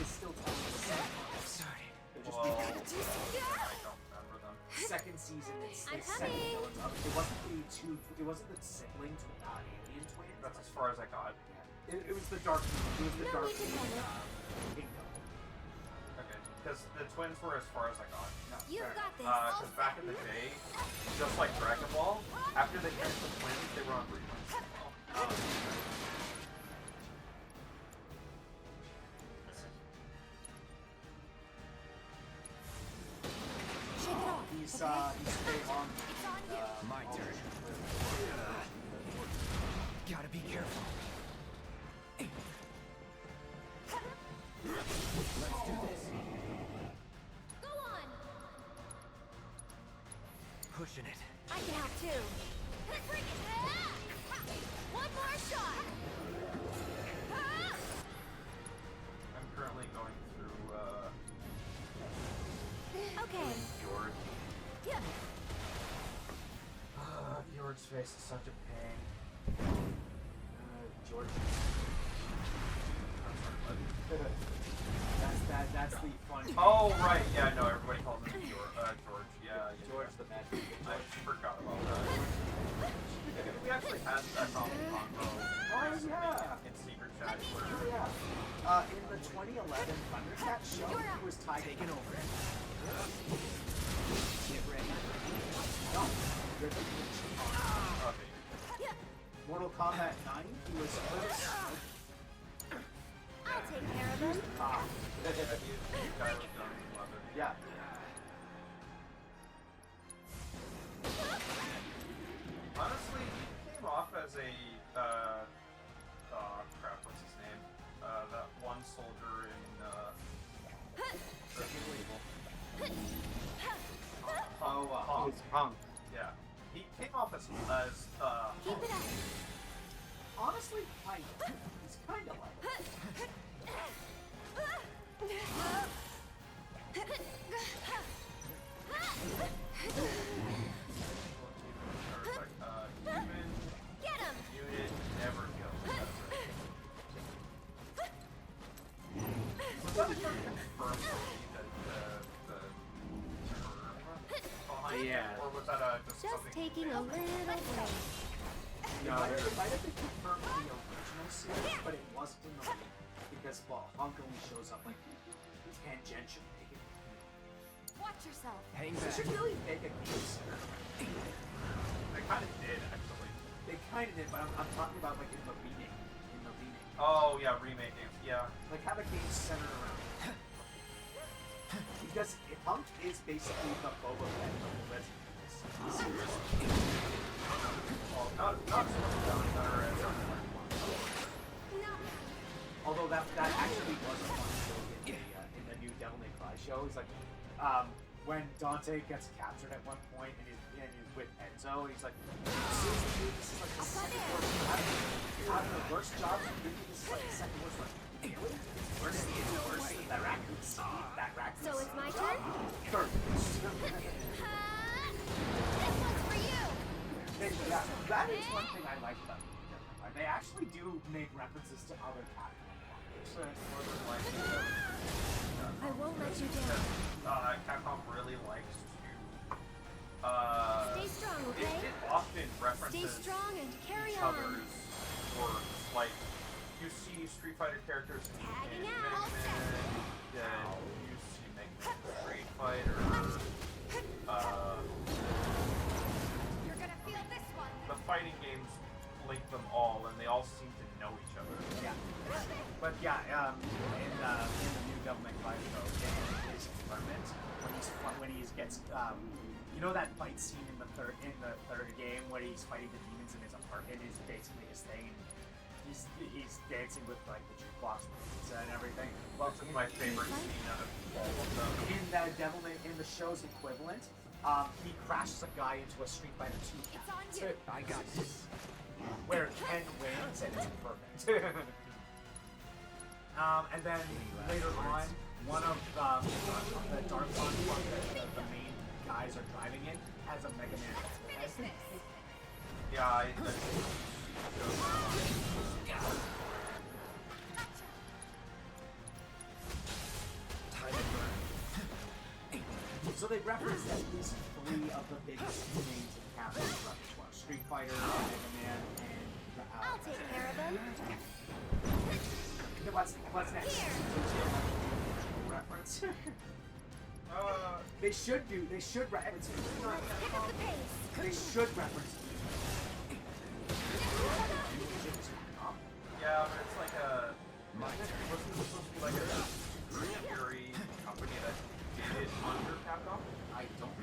[SPEAKER 3] still telling the same.
[SPEAKER 6] Sorry.
[SPEAKER 3] They're just
[SPEAKER 4] Whoa.
[SPEAKER 3] making
[SPEAKER 4] I don't remember them.
[SPEAKER 3] second season. It's
[SPEAKER 7] I'm
[SPEAKER 3] the second
[SPEAKER 7] coming.
[SPEAKER 3] villains of it. It wasn't the sibling to alien twins.
[SPEAKER 4] That's as far as I got.
[SPEAKER 3] It was the dark. It was the
[SPEAKER 7] No
[SPEAKER 3] dark
[SPEAKER 7] need to panic.
[SPEAKER 3] kingdom.
[SPEAKER 4] Okay, because the twins were as far as I got.
[SPEAKER 3] No,
[SPEAKER 7] You've
[SPEAKER 3] fair
[SPEAKER 7] got
[SPEAKER 3] enough.
[SPEAKER 7] this.
[SPEAKER 4] Because back in the day, just like Dragon Ball, after they finished the twins, they were on reruns.
[SPEAKER 5] Shake it off.
[SPEAKER 3] He's stay on.
[SPEAKER 5] It's on you.
[SPEAKER 6] My turn. Gotta be careful. Let's do this.
[SPEAKER 7] Go on!
[SPEAKER 6] Pushing it.
[SPEAKER 7] I can help too. One more shot!
[SPEAKER 4] I'm currently going through
[SPEAKER 7] Okay.
[SPEAKER 4] Fjord.
[SPEAKER 7] Yeah.
[SPEAKER 3] Fjord's face is such a pain. George. That's the fun.
[SPEAKER 4] Oh right, yeah, no, everybody calls him George. Yeah,
[SPEAKER 3] George the magic.
[SPEAKER 4] I forgot about that. We actually had that common combo.
[SPEAKER 3] Oh yeah.
[SPEAKER 4] In Secret Chat where
[SPEAKER 3] Yeah. In the 2011 Thundercat show, he was taking over.
[SPEAKER 6] Get ready.
[SPEAKER 3] No, you're the
[SPEAKER 4] okay.
[SPEAKER 3] Mortal Kombat 9, he was first.
[SPEAKER 7] I'll take care of him.
[SPEAKER 3] Yeah.
[SPEAKER 4] Honestly, he came off as a crap, what's his name? That one soldier in Resident Evil.
[SPEAKER 3] Oh,
[SPEAKER 1] It's punk.
[SPEAKER 4] Yeah. He came off as
[SPEAKER 7] Keep it up.
[SPEAKER 3] honestly, kind of. He's kind of like.
[SPEAKER 4] human
[SPEAKER 7] Get him!
[SPEAKER 4] unit never kills. Was that confirmed that the behind
[SPEAKER 1] Yeah.
[SPEAKER 4] it, or was that just
[SPEAKER 7] Just
[SPEAKER 4] something
[SPEAKER 7] taking a little break.
[SPEAKER 3] It might have been confirmed in the original series, but it wasn't in the remake because Hunk only shows up like tangentially.
[SPEAKER 5] Watch yourself.
[SPEAKER 6] Hang
[SPEAKER 3] They
[SPEAKER 6] back.
[SPEAKER 3] should really make a game center.
[SPEAKER 4] They kind of did actually.
[SPEAKER 3] They kind of did, but I'm talking about like in the remake.
[SPEAKER 4] Oh yeah, remaking. Yeah.
[SPEAKER 3] Like have a game centered around. Because Hunk is basically the Boba Fett of the Resident Evil series.
[SPEAKER 4] Well, not so much better as
[SPEAKER 7] No.
[SPEAKER 3] Although that actually was a fun show in the new Devil May Cry show. It's like when Dante gets captured at one point and he's with Enzo, he's like, seriously, dude, this is like the second worst. Out of the worst jobs you do, this is like the second worst. Like, really? It's worse than that raccoon scene. That raccoon
[SPEAKER 7] So it's
[SPEAKER 3] scene
[SPEAKER 7] my
[SPEAKER 3] job?
[SPEAKER 7] turn?
[SPEAKER 3] Third.
[SPEAKER 7] This one's for you!
[SPEAKER 3] Yeah, that is one thing I like about the Devil May Cry. They actually do make references to other Capcom games.
[SPEAKER 7] I won't let you down.
[SPEAKER 4] Capcom really likes to
[SPEAKER 7] Stay strong, okay?
[SPEAKER 4] it often
[SPEAKER 7] Stay
[SPEAKER 4] references
[SPEAKER 7] strong and carry
[SPEAKER 4] each
[SPEAKER 7] on.
[SPEAKER 4] other's works. Like you see Street Fighter characters in
[SPEAKER 7] Tagging
[SPEAKER 4] Mega
[SPEAKER 7] out.
[SPEAKER 4] Man, then you see Mega Man Street Fighter.
[SPEAKER 5] You're gonna feel this one.
[SPEAKER 4] The fighting games link them all, and they all seem to know each other.
[SPEAKER 3] Yeah. But yeah, in the new Devil May Cry show, in his apartment, when he gets you know that fight scene in the third game where he's fighting the demons in his apartment is basically his thing. And he's dancing with like the jukebox and everything. Well,
[SPEAKER 4] This is my favorite scene out of all of them.
[SPEAKER 3] in the show's equivalent, He crashes a guy into a Street Fighter 2
[SPEAKER 5] It's
[SPEAKER 3] cap.
[SPEAKER 5] on you.
[SPEAKER 6] I got this.
[SPEAKER 3] Where Ken wins and it's perfect. And then later on, one of the Dark Sun one that the main guys are driving in has a Mega Man.
[SPEAKER 5] Finish this.
[SPEAKER 4] Yeah,
[SPEAKER 6] Time to burn.
[SPEAKER 3] So they referenced at least 3 of the biggest names in Capcom repertoire: Street Fighter, Mega Man, and
[SPEAKER 7] I'll take care of them.
[SPEAKER 3] What's next? Reference. They should reference.
[SPEAKER 7] Pick up the pace.
[SPEAKER 3] They should reference.
[SPEAKER 4] yeah, but it's like a.
[SPEAKER 6] My turn.
[SPEAKER 4] Wasn't it supposed to be like a subsidiary company that did it under Capcom?
[SPEAKER 3] I don't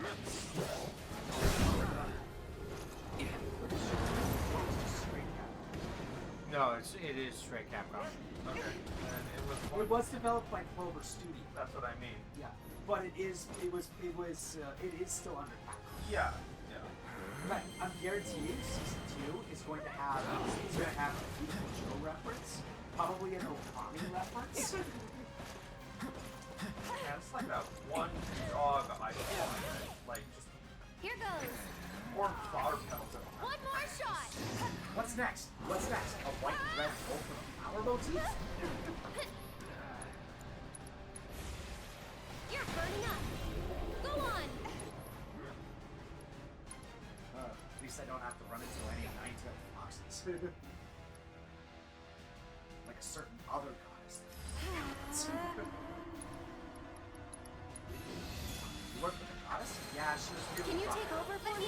[SPEAKER 1] No, it is straight Capcom.
[SPEAKER 4] Okay. And it was
[SPEAKER 3] It was developed by Clover Studio.
[SPEAKER 4] That's what I mean.
[SPEAKER 3] Yeah, but it is still under Capcom.
[SPEAKER 4] Yeah. Yeah.
[SPEAKER 3] But I'm guaranteeing season 2 is going to have a Beautiful Joe reference, probably an Okami reference.
[SPEAKER 4] Yeah, it's like that one dog I wanted. Like just
[SPEAKER 7] Here goes.
[SPEAKER 4] more flower petals in my
[SPEAKER 7] One more shot.
[SPEAKER 3] What's next? What's next? A white and red bolt from a flower motif?
[SPEAKER 7] You're burning up. Go on.
[SPEAKER 3] At least I don't have to run into any nine-tailed foxes. Like a certain other goddess. You work with a goddess? Yeah, she was really
[SPEAKER 7] Can you
[SPEAKER 3] rough.
[SPEAKER 7] take over for me?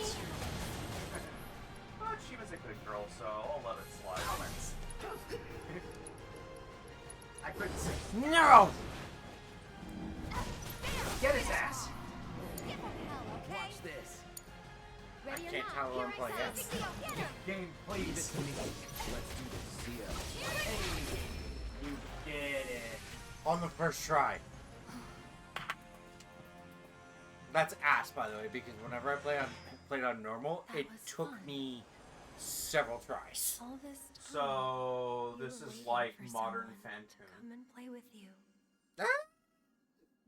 [SPEAKER 4] But she was a good girl, so I'll let it slide.
[SPEAKER 3] Comments. I couldn't say.
[SPEAKER 1] No!
[SPEAKER 3] Get his ass!
[SPEAKER 7] Get the hell, okay?
[SPEAKER 6] Watch this.
[SPEAKER 7] Ready
[SPEAKER 1] I
[SPEAKER 7] or
[SPEAKER 1] can't
[SPEAKER 7] not,
[SPEAKER 1] tell who
[SPEAKER 7] here
[SPEAKER 1] I'm
[SPEAKER 7] I
[SPEAKER 1] playing
[SPEAKER 7] come.
[SPEAKER 1] against.
[SPEAKER 7] Get him.
[SPEAKER 3] Game,
[SPEAKER 6] Leave it
[SPEAKER 3] please.
[SPEAKER 6] to me. Let's do this. See ya.
[SPEAKER 3] You did it.
[SPEAKER 1] On the first try. That's ass, by the way, because whenever I played on normal,
[SPEAKER 7] That
[SPEAKER 1] it
[SPEAKER 7] was
[SPEAKER 1] took
[SPEAKER 7] fun.
[SPEAKER 1] me several tries.
[SPEAKER 7] All this time.
[SPEAKER 4] So
[SPEAKER 7] you
[SPEAKER 4] this
[SPEAKER 7] were
[SPEAKER 4] is
[SPEAKER 7] waiting
[SPEAKER 4] like
[SPEAKER 7] for
[SPEAKER 4] modern
[SPEAKER 7] someone to
[SPEAKER 4] Phantom.
[SPEAKER 7] come and play with you.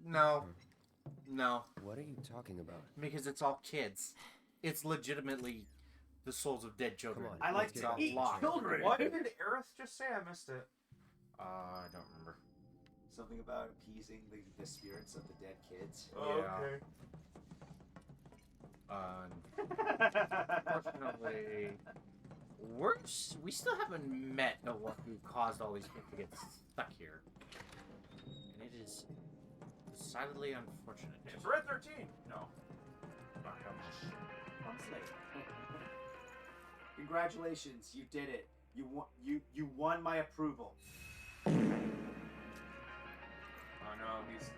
[SPEAKER 1] No. No.
[SPEAKER 6] What are you talking about?
[SPEAKER 1] Because it's all kids. It's legitimately the souls of dead children.
[SPEAKER 6] Come on.
[SPEAKER 3] I like
[SPEAKER 6] Let's
[SPEAKER 3] to
[SPEAKER 6] get
[SPEAKER 3] eat
[SPEAKER 1] lot.
[SPEAKER 3] children.
[SPEAKER 4] What did Aerith just say? I missed it.
[SPEAKER 1] I don't remember.
[SPEAKER 3] Something about appeasing the spirits of the dead kids.
[SPEAKER 1] Yeah. Unfortunately, we still haven't met the one who caused all these kids to get stuck here. And it is decidedly unfortunate.
[SPEAKER 4] It's Red 13. No.
[SPEAKER 3] Honestly. Congratulations, you did it. You won my approval.
[SPEAKER 4] Oh no, he's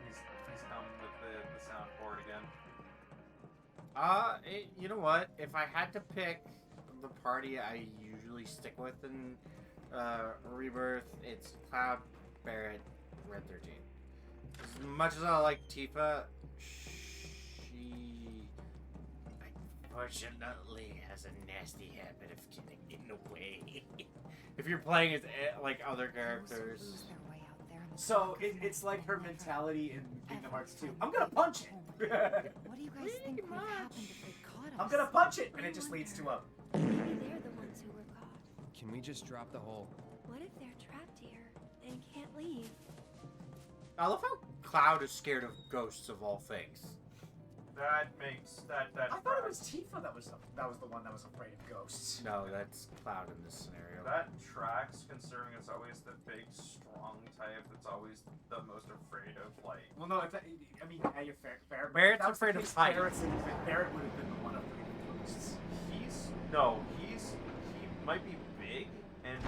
[SPEAKER 4] come with the soundboard again.
[SPEAKER 1] You know what? If I had to pick the party I usually stick with in Rebirth, it's Cloud, Barrett, Red 13. As much as I like Tifa, she unfortunately has a nasty habit of getting in the way. If you're playing as like other
[SPEAKER 5] Those who
[SPEAKER 1] characters.
[SPEAKER 5] lose their way out there in the
[SPEAKER 3] So
[SPEAKER 5] dark
[SPEAKER 3] it's like her mentality in Kingdom
[SPEAKER 5] ever
[SPEAKER 3] Hearts 2.
[SPEAKER 5] find
[SPEAKER 3] I'm gonna
[SPEAKER 5] the
[SPEAKER 3] punch
[SPEAKER 5] home.
[SPEAKER 3] it.
[SPEAKER 5] What do you guys think would have happened if they caught us?
[SPEAKER 3] I'm gonna punch it, and it just leads to a.
[SPEAKER 7] Maybe they're the ones who were caught.
[SPEAKER 6] Can we just drop the whole?
[SPEAKER 7] What if they're trapped here and can't leave?
[SPEAKER 1] I love how Cloud is scared of ghosts of all things.
[SPEAKER 4] That makes that.
[SPEAKER 3] I thought it was Tifa that was the one that was afraid of ghosts.
[SPEAKER 1] No, that's Cloud in this scenario.
[SPEAKER 4] That tracks, considering it's always the big, strong type that's always the most afraid of light.
[SPEAKER 3] Well, no, if that, I mean, yeah, you're fair.
[SPEAKER 1] Barrett's
[SPEAKER 3] If that was the
[SPEAKER 1] afraid of
[SPEAKER 3] case,
[SPEAKER 1] heights.
[SPEAKER 3] Barrett would have been the one afraid of ghosts.
[SPEAKER 4] He might be big and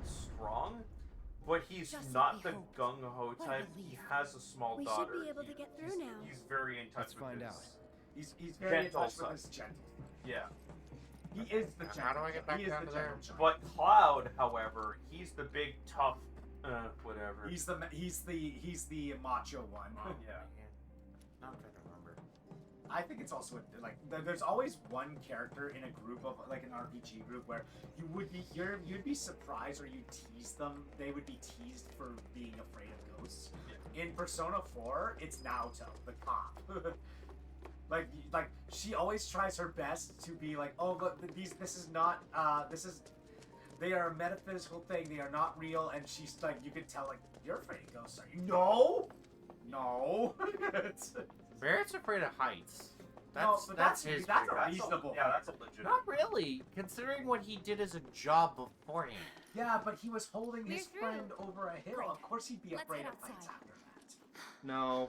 [SPEAKER 4] strong, but he's
[SPEAKER 5] Just
[SPEAKER 4] not
[SPEAKER 5] what we
[SPEAKER 4] the
[SPEAKER 5] hoped.
[SPEAKER 4] gung ho
[SPEAKER 5] What a
[SPEAKER 4] type. He
[SPEAKER 5] relief.
[SPEAKER 4] has a small
[SPEAKER 7] We should
[SPEAKER 4] daughter.
[SPEAKER 7] be able to get through now.
[SPEAKER 4] He's very in touch
[SPEAKER 6] Let's
[SPEAKER 4] with
[SPEAKER 6] find
[SPEAKER 4] his,
[SPEAKER 6] out.
[SPEAKER 3] He's very in
[SPEAKER 4] Gentle
[SPEAKER 3] touch
[SPEAKER 4] side.
[SPEAKER 3] with his gentle.
[SPEAKER 4] Yeah.
[SPEAKER 3] He is the gentle.
[SPEAKER 1] How do I get back
[SPEAKER 3] he is
[SPEAKER 1] down
[SPEAKER 3] the
[SPEAKER 1] to there?
[SPEAKER 3] gentle giant.
[SPEAKER 4] But Cloud, however, he's the big, tough, whatever.
[SPEAKER 3] He's the macho one.
[SPEAKER 4] yeah.
[SPEAKER 1] No, I'm trying to remember.
[SPEAKER 3] I think it's also like there's always one character in a group of like an RPG group where you'd be surprised or you tease them. They would be teased for being afraid of ghosts.
[SPEAKER 4] Yeah.
[SPEAKER 3] In Persona 4, it's Naoto, the cop. like she always tries her best to be like, oh, but this is not they are a metaphysical thing. They are not real, and she's like, you can tell like you're afraid of ghosts, are you? No.
[SPEAKER 1] Barrett's afraid of heights.
[SPEAKER 3] That's
[SPEAKER 1] his
[SPEAKER 3] that's
[SPEAKER 1] fear.
[SPEAKER 3] a reasonable.
[SPEAKER 4] Yeah, that's a legitimate.
[SPEAKER 1] Not really, considering what he did as a job beforehand.
[SPEAKER 3] Yeah, but he was holding his
[SPEAKER 7] We're through.
[SPEAKER 3] friend over a hill.
[SPEAKER 7] Break.
[SPEAKER 3] Of course he'd be
[SPEAKER 7] Let's
[SPEAKER 3] afraid
[SPEAKER 7] head
[SPEAKER 3] of heights
[SPEAKER 7] outside.
[SPEAKER 3] after that.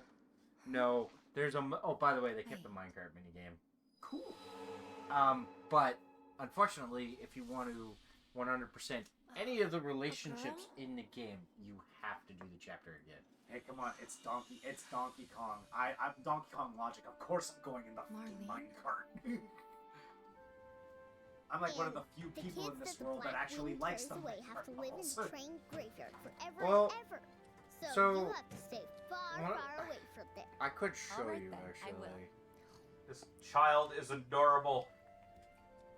[SPEAKER 1] No. There's a. Oh, by the way, they kept the minecart minigame.
[SPEAKER 3] Cool.
[SPEAKER 1] But unfortunately, if you want to 100% any of the relationships in the game, you have to do the chapter again.
[SPEAKER 3] Hey, come on, it's Donkey Kong. I'm Donkey Kong logic. Of course I'm going in the
[SPEAKER 5] Marlene?
[SPEAKER 3] minecart. I'm like one of the few
[SPEAKER 8] The
[SPEAKER 3] people
[SPEAKER 8] kids
[SPEAKER 3] in this
[SPEAKER 8] that the
[SPEAKER 3] world that
[SPEAKER 8] Black
[SPEAKER 3] actually
[SPEAKER 8] Moon
[SPEAKER 3] likes
[SPEAKER 8] carries
[SPEAKER 3] them.
[SPEAKER 8] away have to live in the train graveyard forever
[SPEAKER 1] Well,
[SPEAKER 8] and ever. So,
[SPEAKER 1] so-
[SPEAKER 8] you have to stay far,
[SPEAKER 1] What-
[SPEAKER 8] far away from there.
[SPEAKER 1] I could show
[SPEAKER 5] Alright
[SPEAKER 1] you,
[SPEAKER 5] then, I
[SPEAKER 1] actually.
[SPEAKER 5] will.
[SPEAKER 4] This child is adorable.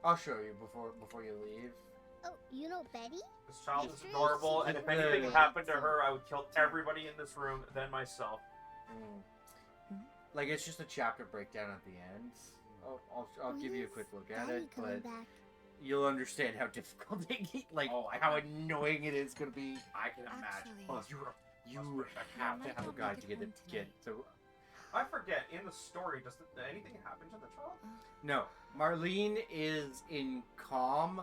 [SPEAKER 1] I'll show you before you leave.
[SPEAKER 8] Oh, you know Betty?
[SPEAKER 4] This child is
[SPEAKER 8] It's
[SPEAKER 4] adorable,
[SPEAKER 8] really
[SPEAKER 4] and if
[SPEAKER 1] cute.
[SPEAKER 4] anything happened to her, I would kill everybody in this room, then myself.
[SPEAKER 1] Like, it's just a chapter breakdown at the end. I'll give you a quick look at
[SPEAKER 8] Daddy
[SPEAKER 1] it,
[SPEAKER 8] coming
[SPEAKER 1] but
[SPEAKER 8] back.
[SPEAKER 1] you'll understand how difficult how annoying it is going to be.
[SPEAKER 3] I can imagine.
[SPEAKER 5] Actually,
[SPEAKER 1] Oh, you have to
[SPEAKER 5] might
[SPEAKER 1] have a
[SPEAKER 5] not
[SPEAKER 1] guide
[SPEAKER 5] make
[SPEAKER 1] to
[SPEAKER 5] it
[SPEAKER 1] get
[SPEAKER 5] home
[SPEAKER 1] to.
[SPEAKER 4] I forget, in the story, does anything happen to the child?
[SPEAKER 1] No, Marlene is in calm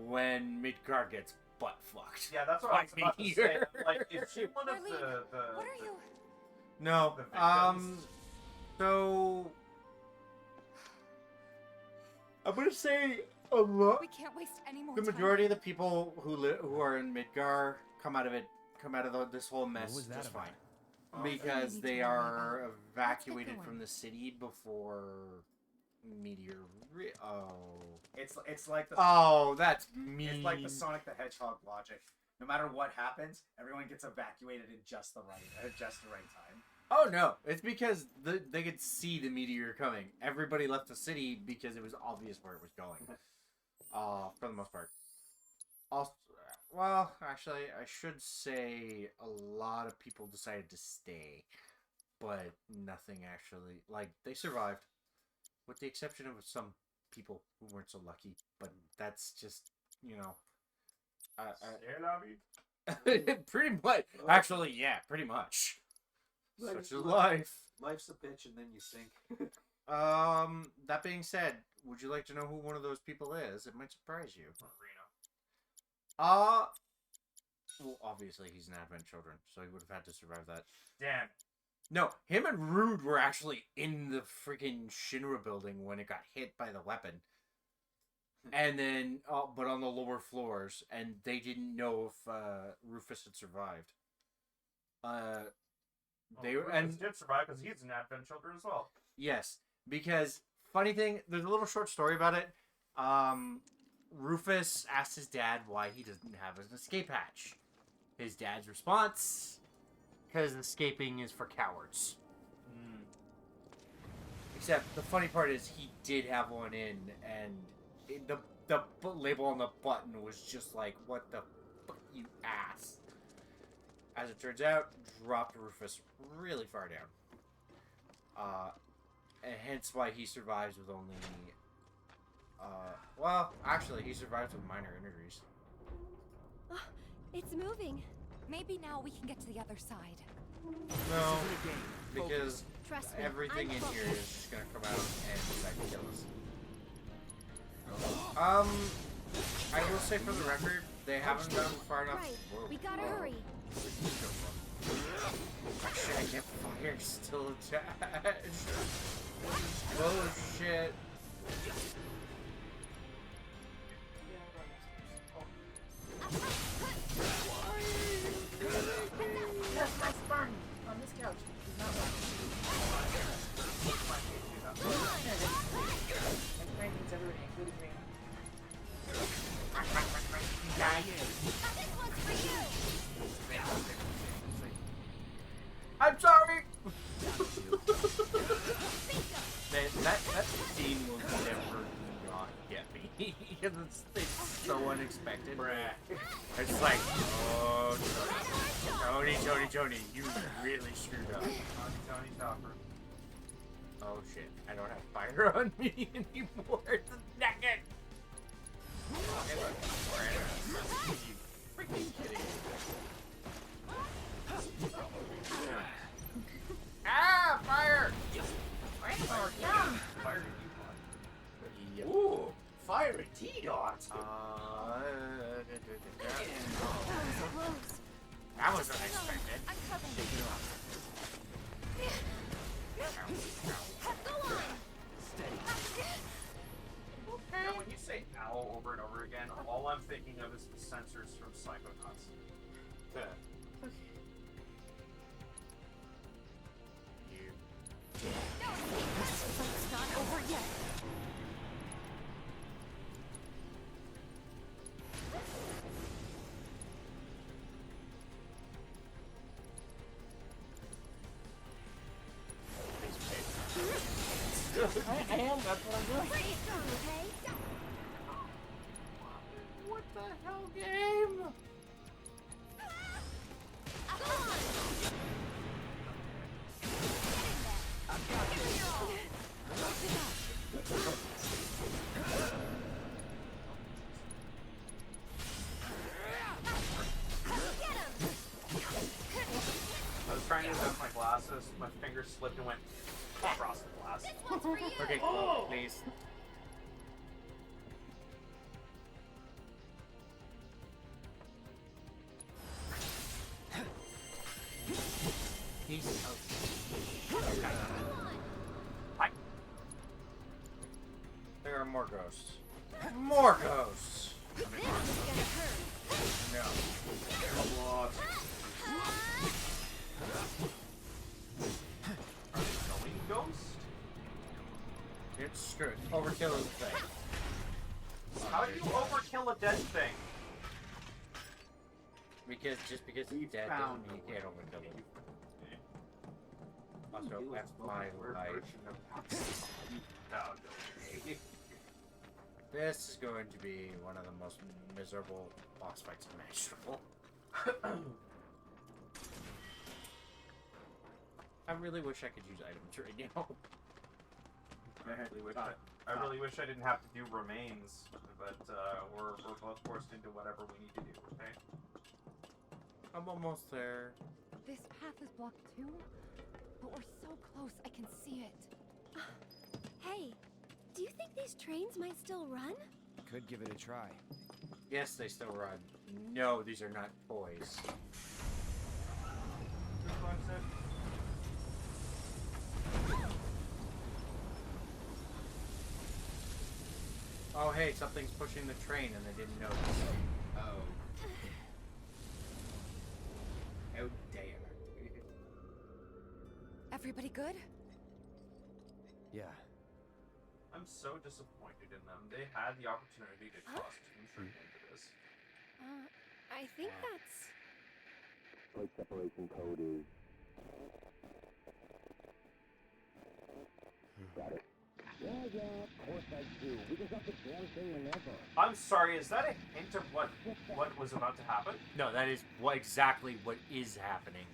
[SPEAKER 1] when Midgar gets butt fucked.
[SPEAKER 4] Yeah, that's what I was about to say. Like, is she one of
[SPEAKER 5] Marlene,
[SPEAKER 4] the
[SPEAKER 5] what are you?
[SPEAKER 1] No,
[SPEAKER 4] the victims?
[SPEAKER 1] so I'm gonna say a lot.
[SPEAKER 5] We can't waste any more
[SPEAKER 1] The
[SPEAKER 5] time.
[SPEAKER 1] majority of the people who are in Midgar come out of this whole mess
[SPEAKER 6] was that
[SPEAKER 1] just
[SPEAKER 6] about?
[SPEAKER 1] fine.
[SPEAKER 4] Oh,
[SPEAKER 1] Because
[SPEAKER 5] okay.
[SPEAKER 1] they are evacuated
[SPEAKER 5] going.
[SPEAKER 1] from the city before
[SPEAKER 3] It's like the
[SPEAKER 1] Oh, that's mean.
[SPEAKER 3] it's like the Sonic the Hedgehog logic. No matter what happens, everyone gets evacuated in just the right time.
[SPEAKER 1] Oh no, it's because they could see the meteor coming. Everybody left the city because it was obvious where it was going. For the most part. Also, well, actually, I should say a lot of people decided to stay, but nothing actually. Like, they survived, with the exception of some people who weren't so lucky. But that's just, pretty much. Actually, yeah, pretty much. Such is life.
[SPEAKER 3] Life's a bitch, and then you sink.
[SPEAKER 1] That being said, would you like to know who one of those people is? It might surprise you. Well, obviously he's an Advent Children, so he would have had to survive that.
[SPEAKER 4] Damn.
[SPEAKER 1] No, him and Rude were actually in the freaking Shinra building when it got hit by the weapon. And then, but on the lower floors, and they didn't know if Rufus had survived.
[SPEAKER 4] Rufus did survive because he's an Advent Children as well.
[SPEAKER 1] Yes, because funny thing, there's a little short story about it. Rufus asked his dad why he doesn't have an escape hatch. His dad's response, because escaping is for cowards. Except the funny part is he did have one in, and the label on the button was just like, "What the fuck, you ass?" As it turns out, dropped Rufus really far down. And hence why he survives with only... well, actually, he survives with minor injuries.
[SPEAKER 7] Oh, it's moving.
[SPEAKER 5] Maybe now we can get to the other side.
[SPEAKER 1] No,
[SPEAKER 6] This isn't a game.
[SPEAKER 1] because
[SPEAKER 7] Trust me.
[SPEAKER 1] everything
[SPEAKER 7] I'm
[SPEAKER 1] in here
[SPEAKER 7] focused.
[SPEAKER 1] is just gonna come out and decide to kill us. I will say for the record, they haven't gone far enough.
[SPEAKER 7] Right.
[SPEAKER 1] Whoa,
[SPEAKER 7] We gotta
[SPEAKER 1] whoa.
[SPEAKER 7] hurry.
[SPEAKER 1] Where'd he come from? Shit, I get fire still attached. Oh shit.
[SPEAKER 2] Yes, my sperm on this couch. He's not welcome. And Frank needs everybody, including me.
[SPEAKER 1] I'm sorry. because it's so unexpected. It's like, oh, Tony, you really screwed up.
[SPEAKER 4] Tony Topper.
[SPEAKER 1] Oh shit, I don't have fire on me anymore. It's naked. Okay, look. Are you freaking kidding me? Ah, fire!
[SPEAKER 3] Fire
[SPEAKER 1] Yep.
[SPEAKER 3] Ooh, fire indeed, Art.
[SPEAKER 1] That was unexpected.
[SPEAKER 5] I'm covering.
[SPEAKER 4] Now, when you say owl over and over again, all I'm thinking of is the sensors from Psychonauts.
[SPEAKER 5] It's not over yet.
[SPEAKER 2] I am, that's what I'm doing.
[SPEAKER 7] Pretty strong, okay?
[SPEAKER 1] What the hell, game?
[SPEAKER 4] I was trying to adjust my glasses, my finger slipped and went across the glass.
[SPEAKER 1] Okay, cool, please. He's
[SPEAKER 4] Hi.
[SPEAKER 1] There are more ghosts. More ghosts!
[SPEAKER 7] This is gonna hurt.
[SPEAKER 1] No.
[SPEAKER 4] A lot. Are they going ghost?
[SPEAKER 1] It's screwed. Overkill is the thing.
[SPEAKER 4] How do you overkill a dead thing?
[SPEAKER 1] Because just because he's dead doesn't mean you can't overkill him. Also, that's my life.
[SPEAKER 4] Oh,
[SPEAKER 1] This is going to be one of the most miserable boss fights imaginable. I really wish I could use items right now.
[SPEAKER 4] I really wish I didn't have to do remains, but we're both forced into whatever we need to do, okay?
[SPEAKER 1] I'm almost there.
[SPEAKER 5] This path is blocked too, but we're so close. I can see it.
[SPEAKER 7] Hey, do you think these trains might still run?
[SPEAKER 6] Could give it a try.
[SPEAKER 1] Yes, they still run. No, these are not toys. Oh, hey, something's pushing the train and I didn't notice. Oh. Oh, damn.
[SPEAKER 5] Everybody good?
[SPEAKER 6] Yeah.
[SPEAKER 4] I'm so disappointed in them. They had the opportunity to toss Team Tree into this.
[SPEAKER 7] I think that's...
[SPEAKER 9] Plate separation code is... Got it. Yeah, of course I do. We can drop the damn thing whenever.
[SPEAKER 4] I'm sorry, is that a hint of what was about to happen?
[SPEAKER 1] No, that is exactly what is happening.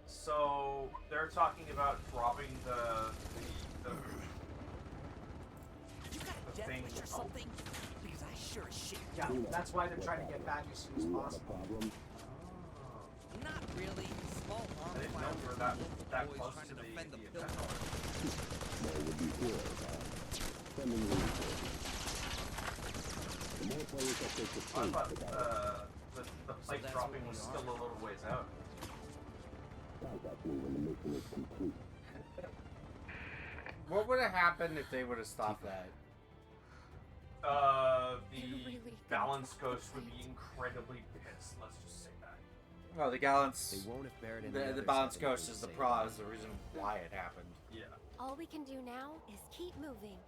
[SPEAKER 4] So they're talking about dropping the thing.
[SPEAKER 6] Or something? Because I sure as shit.
[SPEAKER 3] Yeah, that's why they're trying to get back as soon as possible.
[SPEAKER 9] Problem.
[SPEAKER 6] Not really. Small arm
[SPEAKER 4] I didn't know we were that
[SPEAKER 6] always
[SPEAKER 4] close
[SPEAKER 6] trying
[SPEAKER 4] to
[SPEAKER 6] to defend the
[SPEAKER 4] the
[SPEAKER 6] building.
[SPEAKER 9] There would be good. Sending reinforcements. The more players that take the
[SPEAKER 4] I
[SPEAKER 9] space,
[SPEAKER 4] thought
[SPEAKER 9] the better.
[SPEAKER 4] the plate
[SPEAKER 6] that's
[SPEAKER 4] dropping
[SPEAKER 6] what
[SPEAKER 4] was
[SPEAKER 6] we
[SPEAKER 4] still a
[SPEAKER 6] are.
[SPEAKER 4] little ways out.
[SPEAKER 9] Contact me when the mission is complete.
[SPEAKER 1] What would have happened if they would have stopped that?
[SPEAKER 4] The
[SPEAKER 5] really
[SPEAKER 4] balance ghost would be incredibly pissed. Let's just say that.
[SPEAKER 1] Well, the balance...
[SPEAKER 6] They won't if Barrett and
[SPEAKER 1] The
[SPEAKER 6] others
[SPEAKER 1] balance
[SPEAKER 6] have anything
[SPEAKER 1] ghost
[SPEAKER 6] to
[SPEAKER 1] is the
[SPEAKER 6] say
[SPEAKER 1] pro,
[SPEAKER 6] about
[SPEAKER 1] is the reason why it happened.
[SPEAKER 4] Yeah.
[SPEAKER 7] All we can do now is keep moving.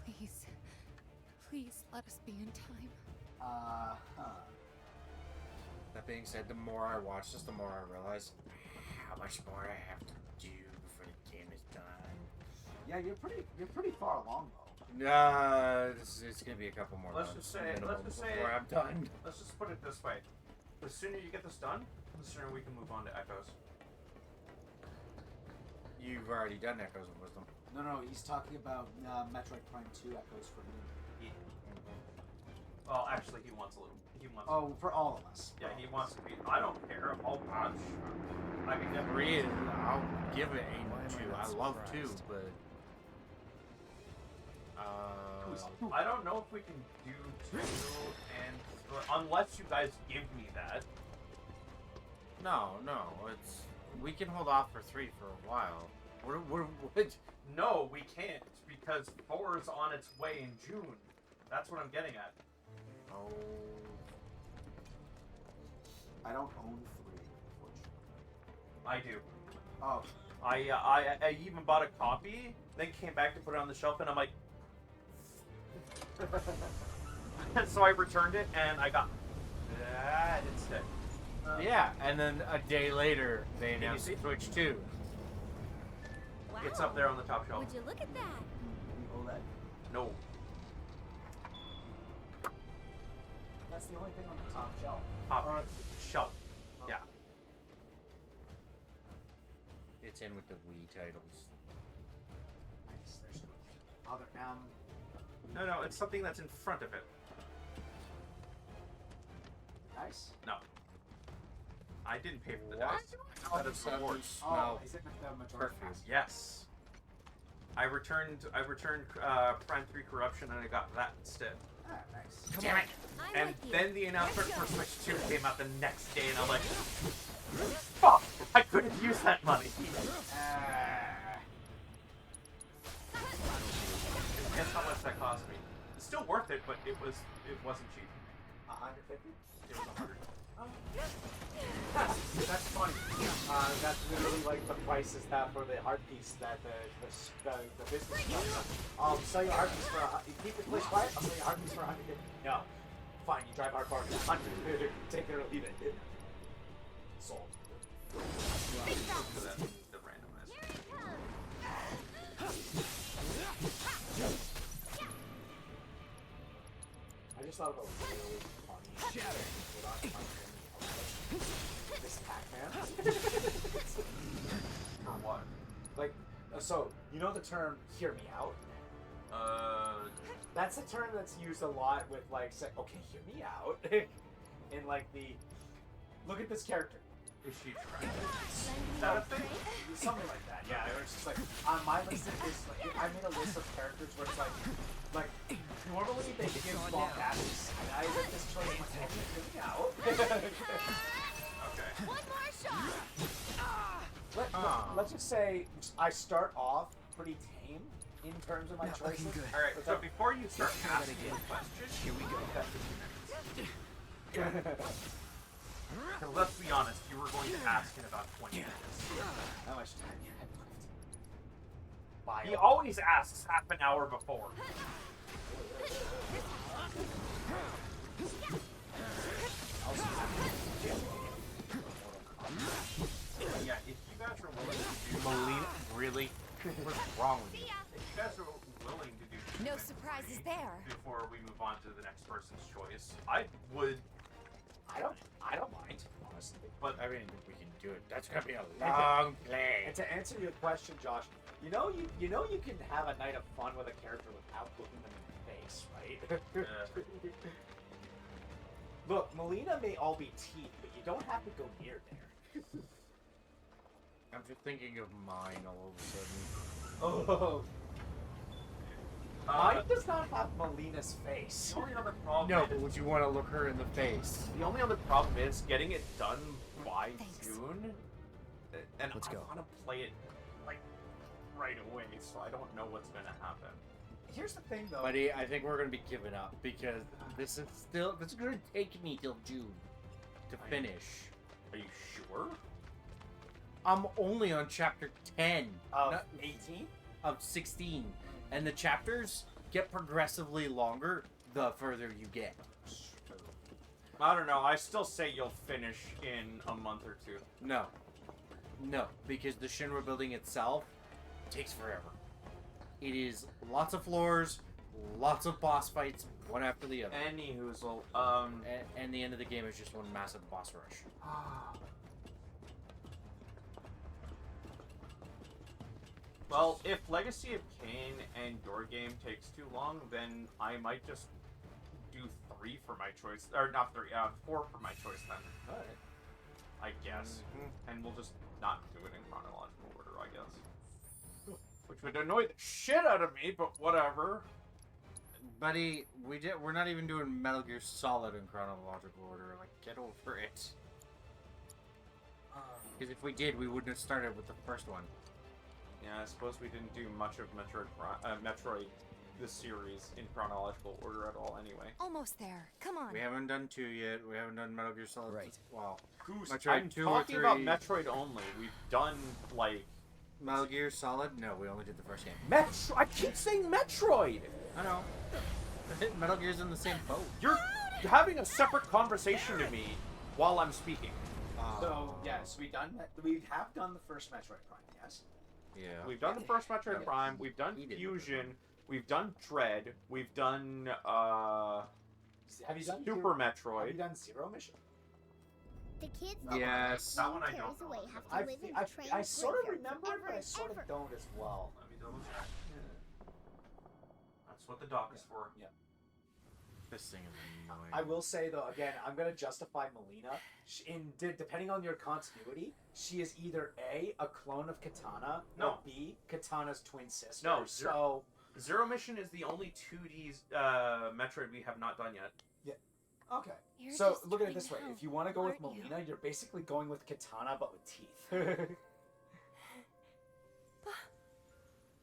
[SPEAKER 5] Please. Please let us be in time.
[SPEAKER 1] That being said, the more I watch this, the more I realize how much more I have to do before the game is done.
[SPEAKER 3] Yeah, you're pretty far along though.
[SPEAKER 1] It's gonna be a couple more
[SPEAKER 4] Let's
[SPEAKER 1] months
[SPEAKER 4] just say-
[SPEAKER 1] minimum
[SPEAKER 4] let's just say-
[SPEAKER 1] before I'm done.
[SPEAKER 4] Let's just put it this way: the sooner you get this done, the sooner we can move on to Echoes.
[SPEAKER 1] You've already done Echoes of Wisdom.
[SPEAKER 3] No, he's talking about Metroid Prime 2 Echoes for me.
[SPEAKER 4] Well, actually, he wants a little. He wants.
[SPEAKER 3] Oh, for all of us.
[SPEAKER 4] Yeah, he wants to be. I don't care. I'll watch. I mean,
[SPEAKER 1] Three, I'll give it a
[SPEAKER 6] Why am I
[SPEAKER 1] 2.
[SPEAKER 6] not
[SPEAKER 1] I love 2,
[SPEAKER 6] surprised?
[SPEAKER 1] but
[SPEAKER 4] I don't know if we can do 2 and unless you guys give me that.
[SPEAKER 1] no, it's we can hold off for 3 for a while. What?
[SPEAKER 4] No, we can't because 4 is on its way in June. That's what I'm getting at.
[SPEAKER 1] Oh,
[SPEAKER 3] I don't own 3, unfortunately.
[SPEAKER 4] I do.
[SPEAKER 3] Oh,
[SPEAKER 4] I even bought a copy, then came back to put it on the shelf, and I'm like. So I returned it, and I got that instead.
[SPEAKER 1] yeah, and then a day later they
[SPEAKER 4] you
[SPEAKER 1] announced
[SPEAKER 4] see?
[SPEAKER 1] Switch 2.
[SPEAKER 7] Wow.
[SPEAKER 4] It's up there on the top shelf.
[SPEAKER 7] Would you look at that?
[SPEAKER 3] OLED.
[SPEAKER 4] No.
[SPEAKER 3] That's the only thing on the top shelf.
[SPEAKER 4] Top shelf. Yeah.
[SPEAKER 1] It's in with the Wii titles.
[SPEAKER 3] Nice. There's other
[SPEAKER 4] No, it's something that's in front of it.
[SPEAKER 3] Nice.
[SPEAKER 4] No. I didn't pay for the
[SPEAKER 1] What?
[SPEAKER 4] dice. That is rewards.
[SPEAKER 3] Oh,
[SPEAKER 1] No.
[SPEAKER 3] is it with the majority
[SPEAKER 1] Perfect.
[SPEAKER 3] pass?
[SPEAKER 4] Yes. I returned Prime 3 Corruption, and I got that instead.
[SPEAKER 3] Ah, nice.
[SPEAKER 1] Damn it!
[SPEAKER 7] I'm
[SPEAKER 4] And
[SPEAKER 7] with you.
[SPEAKER 4] then the announcement
[SPEAKER 7] Let's
[SPEAKER 4] for
[SPEAKER 7] go.
[SPEAKER 4] Switch 2 came out the next day, and I'm like, fuck! I couldn't use that money. Guess how much that cost me? It's still worth it, but it wasn't cheap.
[SPEAKER 3] 150?
[SPEAKER 4] It was 100.
[SPEAKER 3] That's funny. That's literally like the price is that for the hard piece that the business does. Sell your hard piece for you keep your place quiet. I'll sell your hard piece for 150. No, fine. You drive hard bargain. 100. Take it or leave it. Sold.
[SPEAKER 4] Look at that, the randomizer.
[SPEAKER 7] Here it comes.
[SPEAKER 3] I just thought of a really funny.
[SPEAKER 6] Shatter.
[SPEAKER 3] This Pac-Man.
[SPEAKER 4] For what?
[SPEAKER 3] Like, so you know the term "hear me out." That's a term that's used a lot with like, say, okay, hear me out, in like the, look at this character.
[SPEAKER 4] Is she trying? Is
[SPEAKER 7] Lend me
[SPEAKER 4] that
[SPEAKER 7] your
[SPEAKER 4] a thing?
[SPEAKER 7] strength.
[SPEAKER 3] Something like that, yeah. It's just like on my list of this, like, I made a list of characters where it's like normally they give
[SPEAKER 6] on
[SPEAKER 3] small
[SPEAKER 6] down.
[SPEAKER 3] passes, and I did this choice. I'm like, okay, hear me out.
[SPEAKER 4] Okay.
[SPEAKER 7] One more shot.
[SPEAKER 3] Let's just say I start off pretty tame in terms of my
[SPEAKER 6] Not
[SPEAKER 3] choices.
[SPEAKER 6] looking good.
[SPEAKER 4] Alright, so before you start
[SPEAKER 6] Try that
[SPEAKER 4] asking
[SPEAKER 6] again.
[SPEAKER 4] the question,
[SPEAKER 6] Here we go.
[SPEAKER 4] because let's be honest, you were going to ask in about 20 minutes.
[SPEAKER 3] How much time you had left? Bio.
[SPEAKER 4] He always asks half an hour before. Yeah, if you guys are willing to do
[SPEAKER 1] Melina, really? What's wrong with you?
[SPEAKER 4] if you guys are willing to do
[SPEAKER 5] No surprises there.
[SPEAKER 4] before we move on to the next person's choice, I would,
[SPEAKER 3] I don't mind, honestly.
[SPEAKER 4] but
[SPEAKER 1] I mean, we can do it. That's gonna be a long play.
[SPEAKER 3] And to answer your question, Josh, you know you can have a night of fun with a character without looking them in the face, right? Look, Melina may all be teeth, but you don't have to go near there.
[SPEAKER 1] I'm just thinking of mine all of a sudden.
[SPEAKER 3] Oh. Mine does not have Melina's face.
[SPEAKER 4] the only other problem
[SPEAKER 1] No,
[SPEAKER 4] is,
[SPEAKER 1] but would you want to look her in the face?
[SPEAKER 4] the only other problem is getting it done by
[SPEAKER 5] Thanks.
[SPEAKER 4] June, and
[SPEAKER 6] Let's
[SPEAKER 4] I
[SPEAKER 6] go.
[SPEAKER 4] want to play it like right away, so I don't know what's gonna happen.
[SPEAKER 3] Here's the thing, though.
[SPEAKER 1] Buddy, I think we're gonna be giving up because this is gonna take me till June to finish.
[SPEAKER 4] Are you sure?
[SPEAKER 1] I'm only on chapter 10
[SPEAKER 3] Of
[SPEAKER 1] not-
[SPEAKER 3] 18?
[SPEAKER 1] of 16, and the chapters get progressively longer the further you get.
[SPEAKER 4] I don't know. I still say you'll finish in a month or two.
[SPEAKER 1] No, because the Shinra building itself takes forever. It is lots of floors, lots of boss fights, one after the other.
[SPEAKER 4] Any hoozle.
[SPEAKER 1] And the end of the game is just one massive boss rush.
[SPEAKER 4] Well, if Legacy of Kain and your game takes too long, then I might just do 3 for my choice. Or not 3, 4 for my choice then.
[SPEAKER 1] Alright.
[SPEAKER 4] I guess. And we'll just not do it in chronological order, I guess. Which would annoy the shit out of me, but whatever.
[SPEAKER 1] Buddy, we're not even doing Metal Gear Solid in chronological order. Like, get over it. Because if we did, we wouldn't have started with the first one.
[SPEAKER 4] Yeah, I suppose we didn't do much of Metroid, the series, in chronological order at all anyway.
[SPEAKER 5] Almost there. Come on.
[SPEAKER 1] We haven't done 2 yet. We haven't done Metal Gear Solid.
[SPEAKER 6] Right.
[SPEAKER 1] Well,
[SPEAKER 4] Goose,
[SPEAKER 1] Metroid
[SPEAKER 4] I'm
[SPEAKER 1] 2 or
[SPEAKER 4] talking about
[SPEAKER 1] 3.
[SPEAKER 4] Metroid only. We've done, like...
[SPEAKER 1] Metal Gear Solid? No, we only did the first game.
[SPEAKER 4] I keep saying Metroid!
[SPEAKER 1] I know. Metal Gear's in the same boat.
[SPEAKER 4] You're having a separate conversation to me while I'm speaking.
[SPEAKER 3] So, yes, we have done the first Metroid Prime, yes?
[SPEAKER 1] Yeah.
[SPEAKER 4] We've done the first Metroid Prime, we've done
[SPEAKER 1] We did.
[SPEAKER 4] Fusion, we've done Dread, we've done,
[SPEAKER 3] Have you done
[SPEAKER 4] Super
[SPEAKER 3] Have you
[SPEAKER 4] Metroid.
[SPEAKER 3] done Zero Mission?
[SPEAKER 8] The kids
[SPEAKER 1] Yes.
[SPEAKER 4] That one I
[SPEAKER 8] carries
[SPEAKER 4] don't know.
[SPEAKER 8] away have to live in train
[SPEAKER 3] I sort of
[SPEAKER 8] graveyards
[SPEAKER 3] remember it, but I
[SPEAKER 8] forever
[SPEAKER 3] sort
[SPEAKER 8] and
[SPEAKER 3] of don't as well.
[SPEAKER 4] Let me double check. That's what the dock is for.
[SPEAKER 3] Yeah.
[SPEAKER 1] This thing is annoying.
[SPEAKER 3] I will say though, again, I'm gonna justify Melina. Depending on your continuity, she is either a clone of Katana, or
[SPEAKER 4] No.
[SPEAKER 3] B, Katana's twin sister.
[SPEAKER 4] No,
[SPEAKER 3] so
[SPEAKER 4] Zero Mission is the only 2D Metroid we have not done yet.
[SPEAKER 3] okay.
[SPEAKER 5] You're
[SPEAKER 3] So
[SPEAKER 5] just
[SPEAKER 3] look at it
[SPEAKER 5] trying
[SPEAKER 3] this
[SPEAKER 5] to
[SPEAKER 3] way:
[SPEAKER 5] help,
[SPEAKER 3] if you want to go with
[SPEAKER 5] aren't you?
[SPEAKER 3] Melina, you're basically going with Katana but with teeth.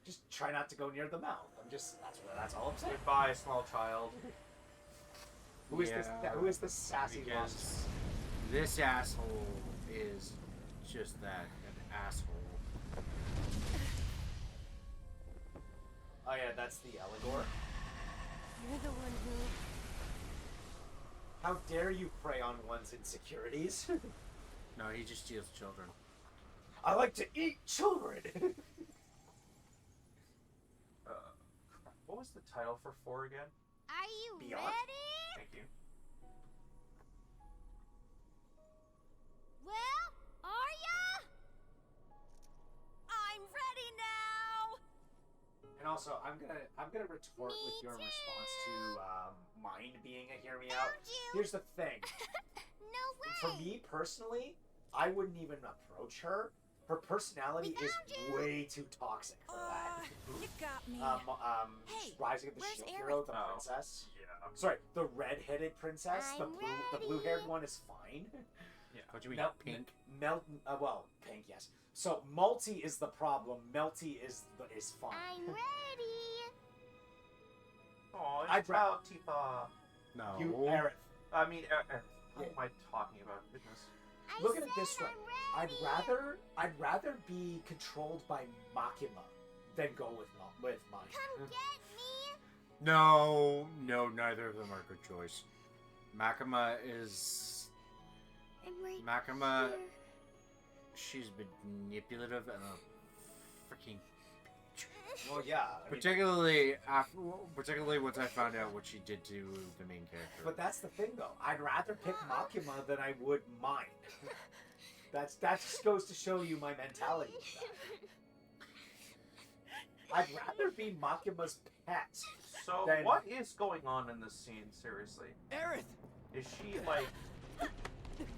[SPEAKER 3] Just try not to go near the mouth. That's all I'm saying.
[SPEAKER 4] Goodbye, small child.
[SPEAKER 3] Who is this?
[SPEAKER 1] Yeah,
[SPEAKER 3] Who is this sassy
[SPEAKER 1] because
[SPEAKER 3] monster?
[SPEAKER 1] this asshole is just that, an asshole.
[SPEAKER 3] Oh yeah, that's the Eligor.
[SPEAKER 5] You're the one who...
[SPEAKER 3] How dare you prey on one's insecurities?
[SPEAKER 1] No, he just steals children.
[SPEAKER 3] I like to eat children.
[SPEAKER 4] What was the title for 4 again?
[SPEAKER 8] Are you
[SPEAKER 3] Beyond?
[SPEAKER 8] ready?
[SPEAKER 4] Thank you.
[SPEAKER 8] Well, are ya? I'm ready now.
[SPEAKER 3] And also, I'm gonna retort
[SPEAKER 8] Me
[SPEAKER 3] with your
[SPEAKER 8] too.
[SPEAKER 3] response to mine being a hear me out.
[SPEAKER 8] Found you.
[SPEAKER 3] Here's the thing.
[SPEAKER 8] No way.
[SPEAKER 3] For me personally, I wouldn't even approach her. Her personality
[SPEAKER 8] We
[SPEAKER 3] is
[SPEAKER 8] found you.
[SPEAKER 3] way too toxic for that.
[SPEAKER 5] You got me.
[SPEAKER 8] Hey,
[SPEAKER 3] Rising of the
[SPEAKER 8] where's
[SPEAKER 3] Shield
[SPEAKER 8] Aerith?
[SPEAKER 3] Hero, the
[SPEAKER 4] Oh.
[SPEAKER 3] princess.
[SPEAKER 4] Yeah.
[SPEAKER 3] Sorry, the red-headed princess.
[SPEAKER 8] I'm
[SPEAKER 3] The blue-haired
[SPEAKER 8] ready.
[SPEAKER 3] one is fine.
[SPEAKER 1] What do you mean,
[SPEAKER 3] Mel-
[SPEAKER 1] pink?
[SPEAKER 3] well, pink, yes. So Multi is the problem. Melty is fine.
[SPEAKER 8] I'm ready.
[SPEAKER 4] Oh,
[SPEAKER 3] I'd
[SPEAKER 4] it's
[SPEAKER 3] ra-
[SPEAKER 4] about Tifa.
[SPEAKER 1] No.
[SPEAKER 3] You, Aerith.
[SPEAKER 4] I mean, what
[SPEAKER 3] Yeah.
[SPEAKER 4] am I talking about? Goodness.
[SPEAKER 8] I
[SPEAKER 3] Look at it
[SPEAKER 8] said
[SPEAKER 3] this way.
[SPEAKER 8] I'm ready.
[SPEAKER 3] I'd rather be controlled by Makima than go with mine.
[SPEAKER 8] Come get me.
[SPEAKER 1] No, neither of them are a good choice. Makima is...
[SPEAKER 8] I'm right
[SPEAKER 1] Makima,
[SPEAKER 8] here.
[SPEAKER 1] she's manipulative and a freaking...
[SPEAKER 3] Well, yeah.
[SPEAKER 1] Particularly once I found out what she did to the main character.
[SPEAKER 3] But that's the thing, though. I'd rather pick Makima than I would mine. That just goes to show you my mentality. with that. I'd rather be Makima's pet.
[SPEAKER 4] So,
[SPEAKER 3] Then-
[SPEAKER 4] what is going on in this scene, seriously?
[SPEAKER 6] Aerith!
[SPEAKER 4] Is she, like...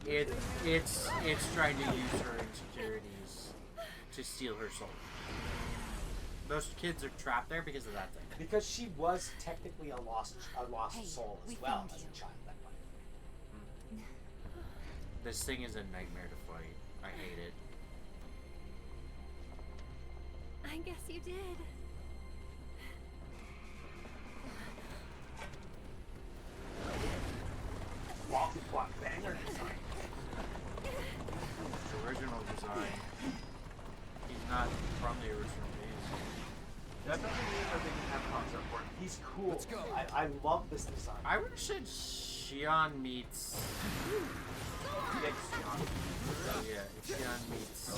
[SPEAKER 1] It's trying to use her insecurities to steal her soul. Those kids are trapped there because of that thing.
[SPEAKER 3] Because she was technically a lost
[SPEAKER 5] Hey,
[SPEAKER 3] soul as
[SPEAKER 5] we
[SPEAKER 3] well
[SPEAKER 5] found
[SPEAKER 3] as
[SPEAKER 5] you.
[SPEAKER 3] a child. That way.
[SPEAKER 1] This thing is a nightmare to fight. I hate it.
[SPEAKER 5] I guess you did.
[SPEAKER 3] What banger design.
[SPEAKER 1] The original design. He's not from the original game.
[SPEAKER 4] That doesn't mean that they can have concept work.
[SPEAKER 3] He's cool.
[SPEAKER 6] Let's go.
[SPEAKER 3] I love this design.
[SPEAKER 1] I would have said Xion meets...
[SPEAKER 4] Yes, Jan.
[SPEAKER 1] Yeah, if Xion meets...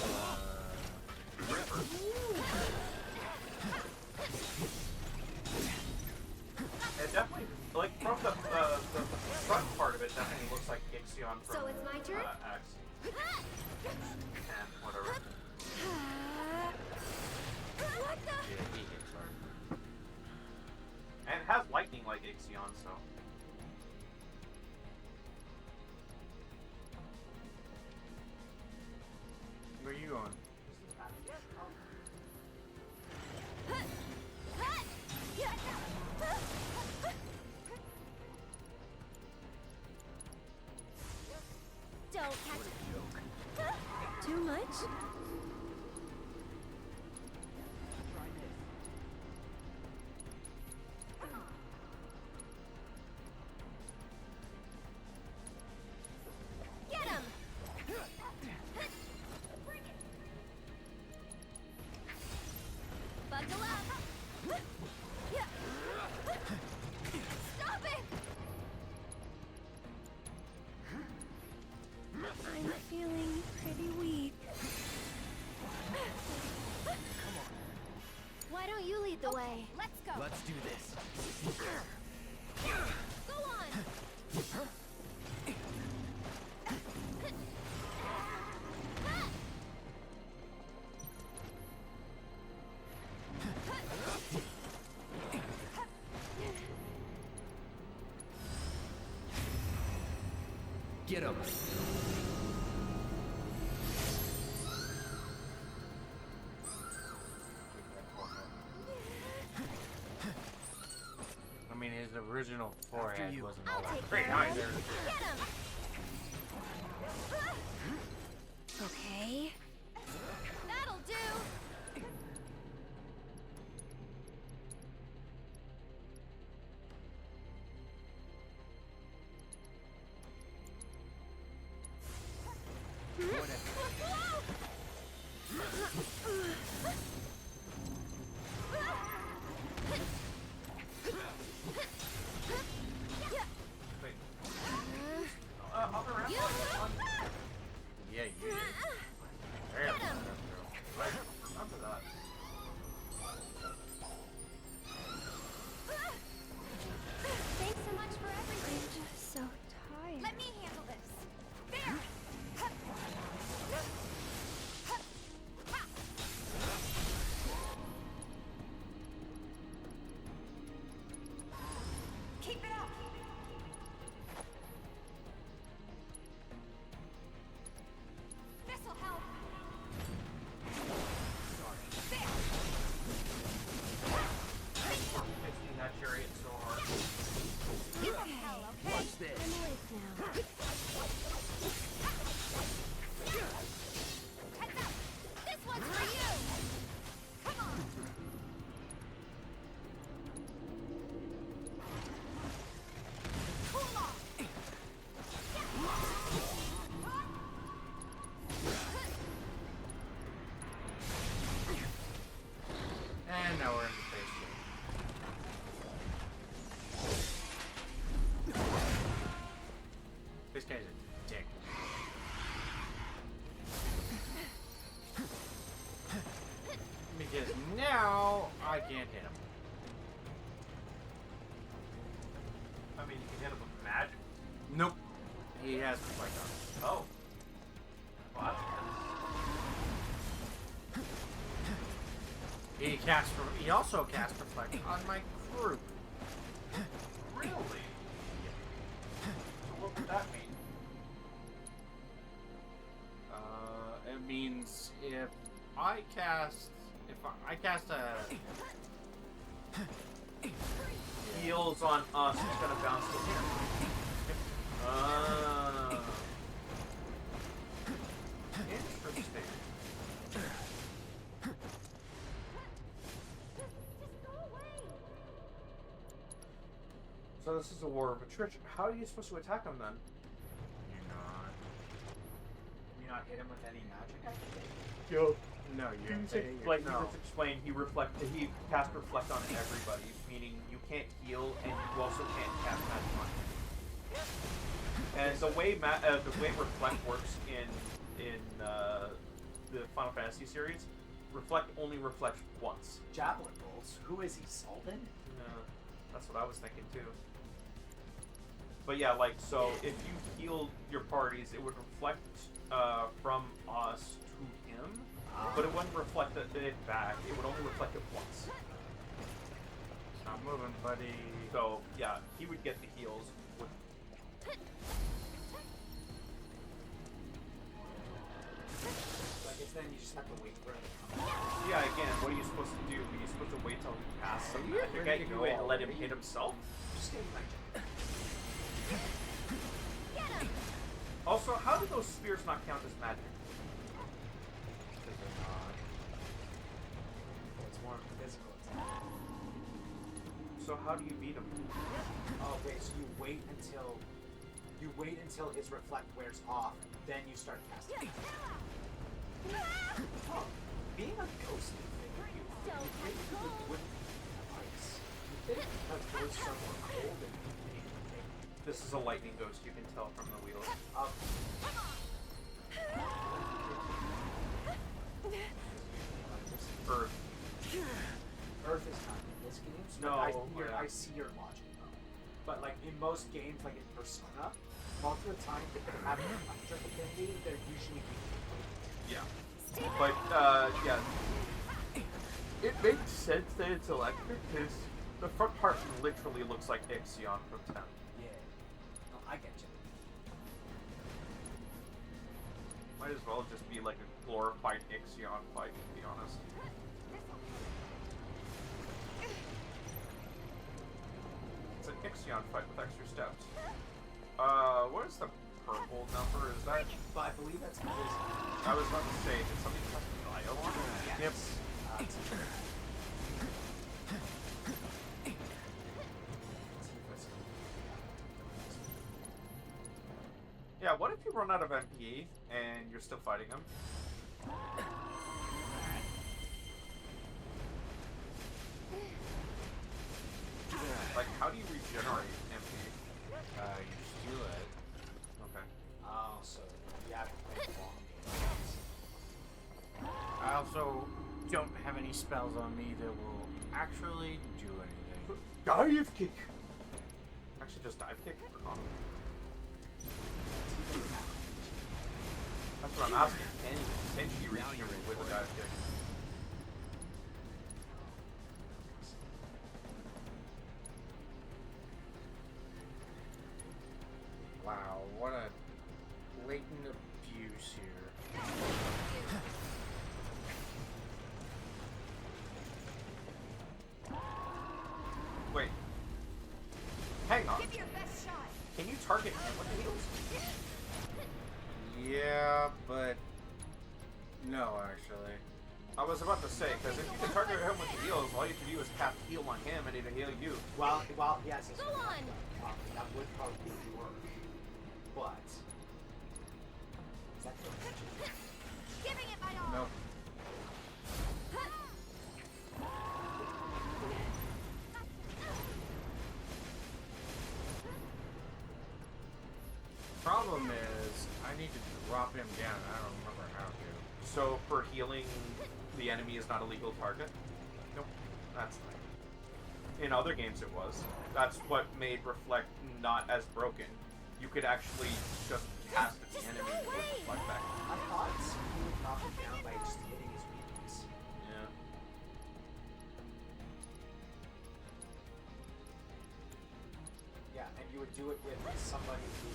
[SPEAKER 4] AC on, so.
[SPEAKER 1] Where are you going?
[SPEAKER 7] Don't catch it. Too much? Get him! Buckle up! Stop it! I'm feeling pretty weak. Why don't you lead the way? Let's go.
[SPEAKER 6] Let's do this.
[SPEAKER 7] Go on.
[SPEAKER 6] Get him.
[SPEAKER 1] I mean, his original forehead
[SPEAKER 6] you.
[SPEAKER 1] wasn't
[SPEAKER 7] I'll
[SPEAKER 1] all that
[SPEAKER 7] take
[SPEAKER 1] great
[SPEAKER 7] care of
[SPEAKER 1] either.
[SPEAKER 7] him. Get him! Okay. That'll do!
[SPEAKER 4] Wait. On the ramp.
[SPEAKER 7] You-
[SPEAKER 1] Yeah, you did. There
[SPEAKER 7] Get
[SPEAKER 1] we
[SPEAKER 7] him.
[SPEAKER 1] go.
[SPEAKER 4] Right. Remember that.
[SPEAKER 7] Thanks so much for everything. I'm just so tired. Let me handle this. There! Keep it up! This'll help. There!
[SPEAKER 4] Pitching that chariot so hard.
[SPEAKER 7] Okay.
[SPEAKER 6] Watch this.
[SPEAKER 7] I'm awake now. Heads up! This one's for you! Come on! Cool off!
[SPEAKER 1] And now we're in the face game. This guy's a dick. Because now I can't hit him.
[SPEAKER 4] I mean, you can hit him with magic.
[SPEAKER 1] Nope. He has reflect on.
[SPEAKER 4] Oh. Well, that's
[SPEAKER 1] He also cast reflect on my group.
[SPEAKER 4] really? So what would that mean?
[SPEAKER 1] It means if I cast a
[SPEAKER 4] Heals on us, it's gonna bounce to him. Interesting. So this is a war of attrition. How are you supposed to attack him then?
[SPEAKER 3] Can you not hit him with any magic activation?
[SPEAKER 4] Yo.
[SPEAKER 1] no,
[SPEAKER 4] You
[SPEAKER 1] you
[SPEAKER 4] said, like you
[SPEAKER 1] no.
[SPEAKER 4] just explained, he cast reflect on everybody, meaning you can't heal and you also can't cast magic on him. And the way reflect works in the Final Fantasy series, reflect only reflects once.
[SPEAKER 3] Javelin bolts. Who is he, Sultan?
[SPEAKER 4] That's what I was thinking too. But yeah, like, so if you heal your parties, it would reflect from us to him, but it wouldn't reflect it back. It would only reflect it once.
[SPEAKER 1] Stop moving, buddy.
[SPEAKER 4] So yeah, he would get the heals.
[SPEAKER 3] So I guess then you just have to wait for him to come.
[SPEAKER 4] Yeah, again, what are you supposed to do? Are you supposed to wait till he casts some
[SPEAKER 1] Yeah,
[SPEAKER 4] magic
[SPEAKER 1] ready
[SPEAKER 4] at
[SPEAKER 1] to
[SPEAKER 4] you
[SPEAKER 1] go
[SPEAKER 4] and let him
[SPEAKER 1] already.
[SPEAKER 4] hit himself?
[SPEAKER 3] Just stay magic.
[SPEAKER 4] Also, how do those spears not count as magic?
[SPEAKER 1] Because they're not.
[SPEAKER 3] It's more physical attack.
[SPEAKER 4] So how do you beat him?
[SPEAKER 3] Oh, okay, so you wait until his reflect wears off, then you start casting. Oh, being a ghostly figure, you think you wouldn't have ice. You think because ghosts are more cold than
[SPEAKER 4] This is a lightning ghost, you can tell from the wheels. Earth.
[SPEAKER 3] Earth is not in this game, so
[SPEAKER 4] No,
[SPEAKER 3] I see your logic. But like in most games, like in Persona, most of the time if they have an electric affinity, they're usually weak.
[SPEAKER 4] Yeah. But, yeah. It makes sense that it's electric, because the front part literally looks like Ixion from 10.
[SPEAKER 3] Yeah. No, I get you.
[SPEAKER 4] Might as well just be like a glorified Ixion fight, to be honest. It's an Ixion fight with extra steps. What is the purple number? Is that...
[SPEAKER 3] But I believe that's because
[SPEAKER 4] I was about to say, did somebody press Bio on it?
[SPEAKER 1] Yep.
[SPEAKER 4] Yeah, what if you run out of MP and you're still fighting him? Like, how do you regenerate MP?
[SPEAKER 1] You steal it.
[SPEAKER 4] Okay.
[SPEAKER 3] oh, so you have to play the long game.
[SPEAKER 1] I also don't have any spells on me that will actually do anything.
[SPEAKER 4] Dive kick! Actually, just dive kick or not? That's what I'm asking. Can she regenerate with a dive kick?
[SPEAKER 1] Wow, what a blatant abuse here.
[SPEAKER 4] Wait. Hang on.
[SPEAKER 7] Give your best shot.
[SPEAKER 4] Can you target him with the heals?
[SPEAKER 1] Yeah, but no, actually.
[SPEAKER 4] I was about to say, because if you can target him with the heals, all you can do is cast heal on him and it'll heal you.
[SPEAKER 3] While he has his
[SPEAKER 7] Go on.
[SPEAKER 3] that would probably be worse. But is that the
[SPEAKER 7] Giving it my all.
[SPEAKER 1] Nope. Problem is, I need to drop him down. I don't remember how to.
[SPEAKER 4] So for healing, the enemy is not a legal target? Nope. That's nice. In other games it was. That's what made Reflect not as broken. You could actually just cast at the enemy and it would reflect back.
[SPEAKER 3] I thought he would knock him down by just hitting his weakness.
[SPEAKER 1] Yeah.
[SPEAKER 3] Yeah, and you would do it with somebody who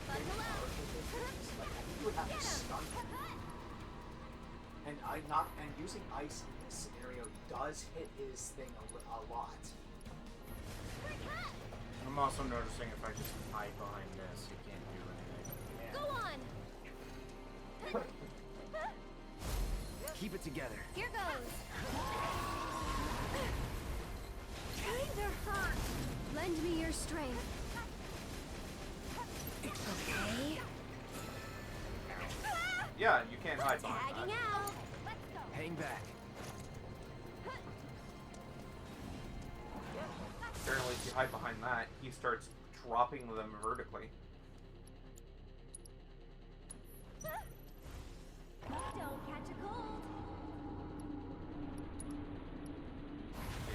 [SPEAKER 7] Bundle up.
[SPEAKER 3] like I think you would have to stun him. And using ice in this scenario does hit his thing a lot.
[SPEAKER 1] I'm also noticing if I just hide behind this, he can't do anything.
[SPEAKER 3] Yeah.
[SPEAKER 7] Go on.
[SPEAKER 6] Keep it together.
[SPEAKER 7] Here goes. Kinda hurt. Lend me your strength. Okay.
[SPEAKER 4] Yeah, you can't hide behind
[SPEAKER 7] Tagging
[SPEAKER 4] that.
[SPEAKER 7] out. Let's go.
[SPEAKER 6] Hang back.
[SPEAKER 4] Apparently if you hide behind that, he starts dropping them vertically.
[SPEAKER 7] Don't catch a cold.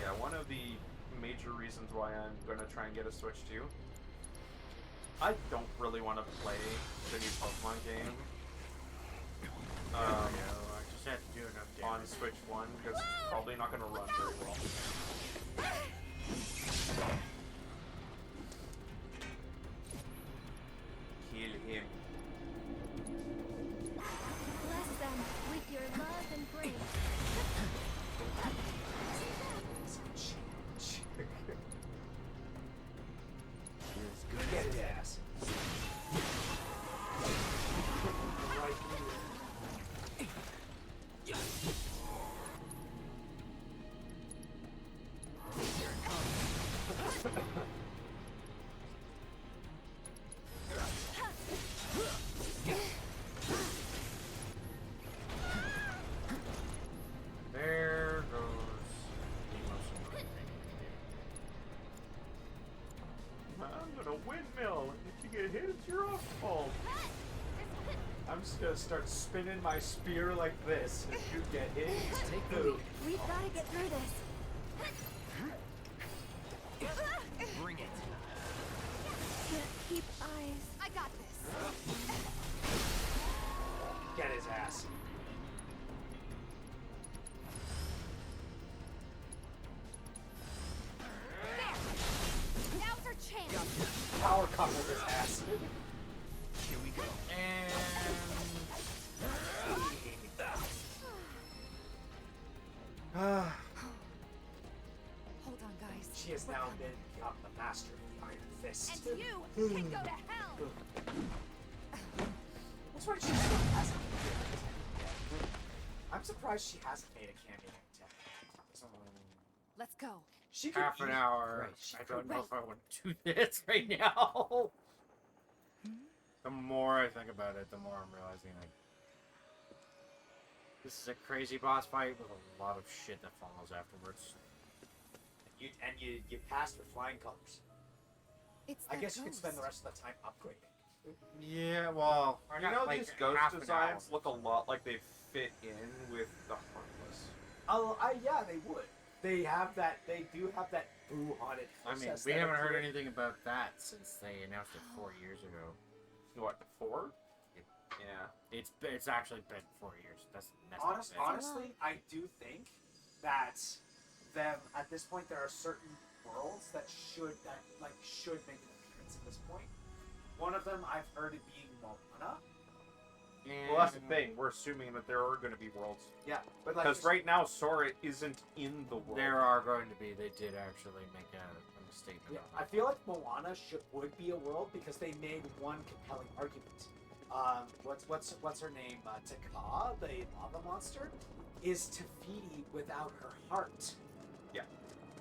[SPEAKER 4] Yeah, one of the major reasons why I'm gonna try and get a Switch 2. I don't really want to play the new Pokemon game.
[SPEAKER 1] There we go. I just have to do enough
[SPEAKER 4] On
[SPEAKER 1] damage.
[SPEAKER 4] Switch 1 because it's probably not going to run very well.
[SPEAKER 1] There goes the most annoying thing.
[SPEAKER 4] I'm gonna windmill. If you get hit, it's your own fault.
[SPEAKER 3] I'm just gonna start spinning my spear like this. If you get hit, take the lead.
[SPEAKER 7] We've got to get through this.
[SPEAKER 6] Bring it.
[SPEAKER 7] Keep eyes. I got this.
[SPEAKER 3] Get his ass.
[SPEAKER 7] There. Now's our chance.
[SPEAKER 3] Power couple his ass.
[SPEAKER 6] Here we go.
[SPEAKER 1] And
[SPEAKER 5] Hold on, guys.
[SPEAKER 3] She has now been become the master of the Iron Fist.
[SPEAKER 7] And you can go to hell.
[SPEAKER 3] That's right, she still hasn't made a cameo yet. I'm surprised she hasn't made a cameo yet.
[SPEAKER 5] Let's go.
[SPEAKER 3] She could
[SPEAKER 1] half an
[SPEAKER 3] eat-
[SPEAKER 1] hour.
[SPEAKER 3] Right, she
[SPEAKER 1] I
[SPEAKER 3] could-
[SPEAKER 1] don't know if I want to do this right now. The more I think about it, the more I'm realizing like this is a crazy boss fight with a lot of shit that follows afterwards.
[SPEAKER 3] You passed with flying colors.
[SPEAKER 5] It's
[SPEAKER 3] I
[SPEAKER 5] that
[SPEAKER 3] guess you could
[SPEAKER 5] ghost.
[SPEAKER 3] spend the rest of the time upgrading.
[SPEAKER 1] Yeah, well, I
[SPEAKER 4] You
[SPEAKER 1] got
[SPEAKER 4] know,
[SPEAKER 1] like
[SPEAKER 4] these ghost
[SPEAKER 1] half an
[SPEAKER 4] designs
[SPEAKER 1] hour.
[SPEAKER 4] look a lot like they fit in with the Heartless.
[SPEAKER 3] Oh, yeah, they would. They have that. They do have that boo haunted.
[SPEAKER 1] I mean,
[SPEAKER 3] process
[SPEAKER 1] we
[SPEAKER 3] that
[SPEAKER 1] haven't heard
[SPEAKER 3] appear-
[SPEAKER 1] anything about that since they announced it 4 years ago.
[SPEAKER 4] What, 4? Yeah.
[SPEAKER 1] It's actually been 4 years. That's been.
[SPEAKER 3] Honestly, I do think that them at this point there are certain worlds that should make an appearance at this point. One of them I've heard it being Moana.
[SPEAKER 4] Well, that's the thing. We're assuming that there are going to be worlds.
[SPEAKER 3] Yeah, but like
[SPEAKER 4] Because right now, Sora isn't in the world.
[SPEAKER 1] There are going to be. They did actually make a statement.
[SPEAKER 3] Yeah,
[SPEAKER 1] on
[SPEAKER 3] I
[SPEAKER 1] that.
[SPEAKER 3] feel like Moana would be a world because they made one compelling argument. What's her name? Taka, the lava monster, is Tefiti without her heart.
[SPEAKER 4] Yeah.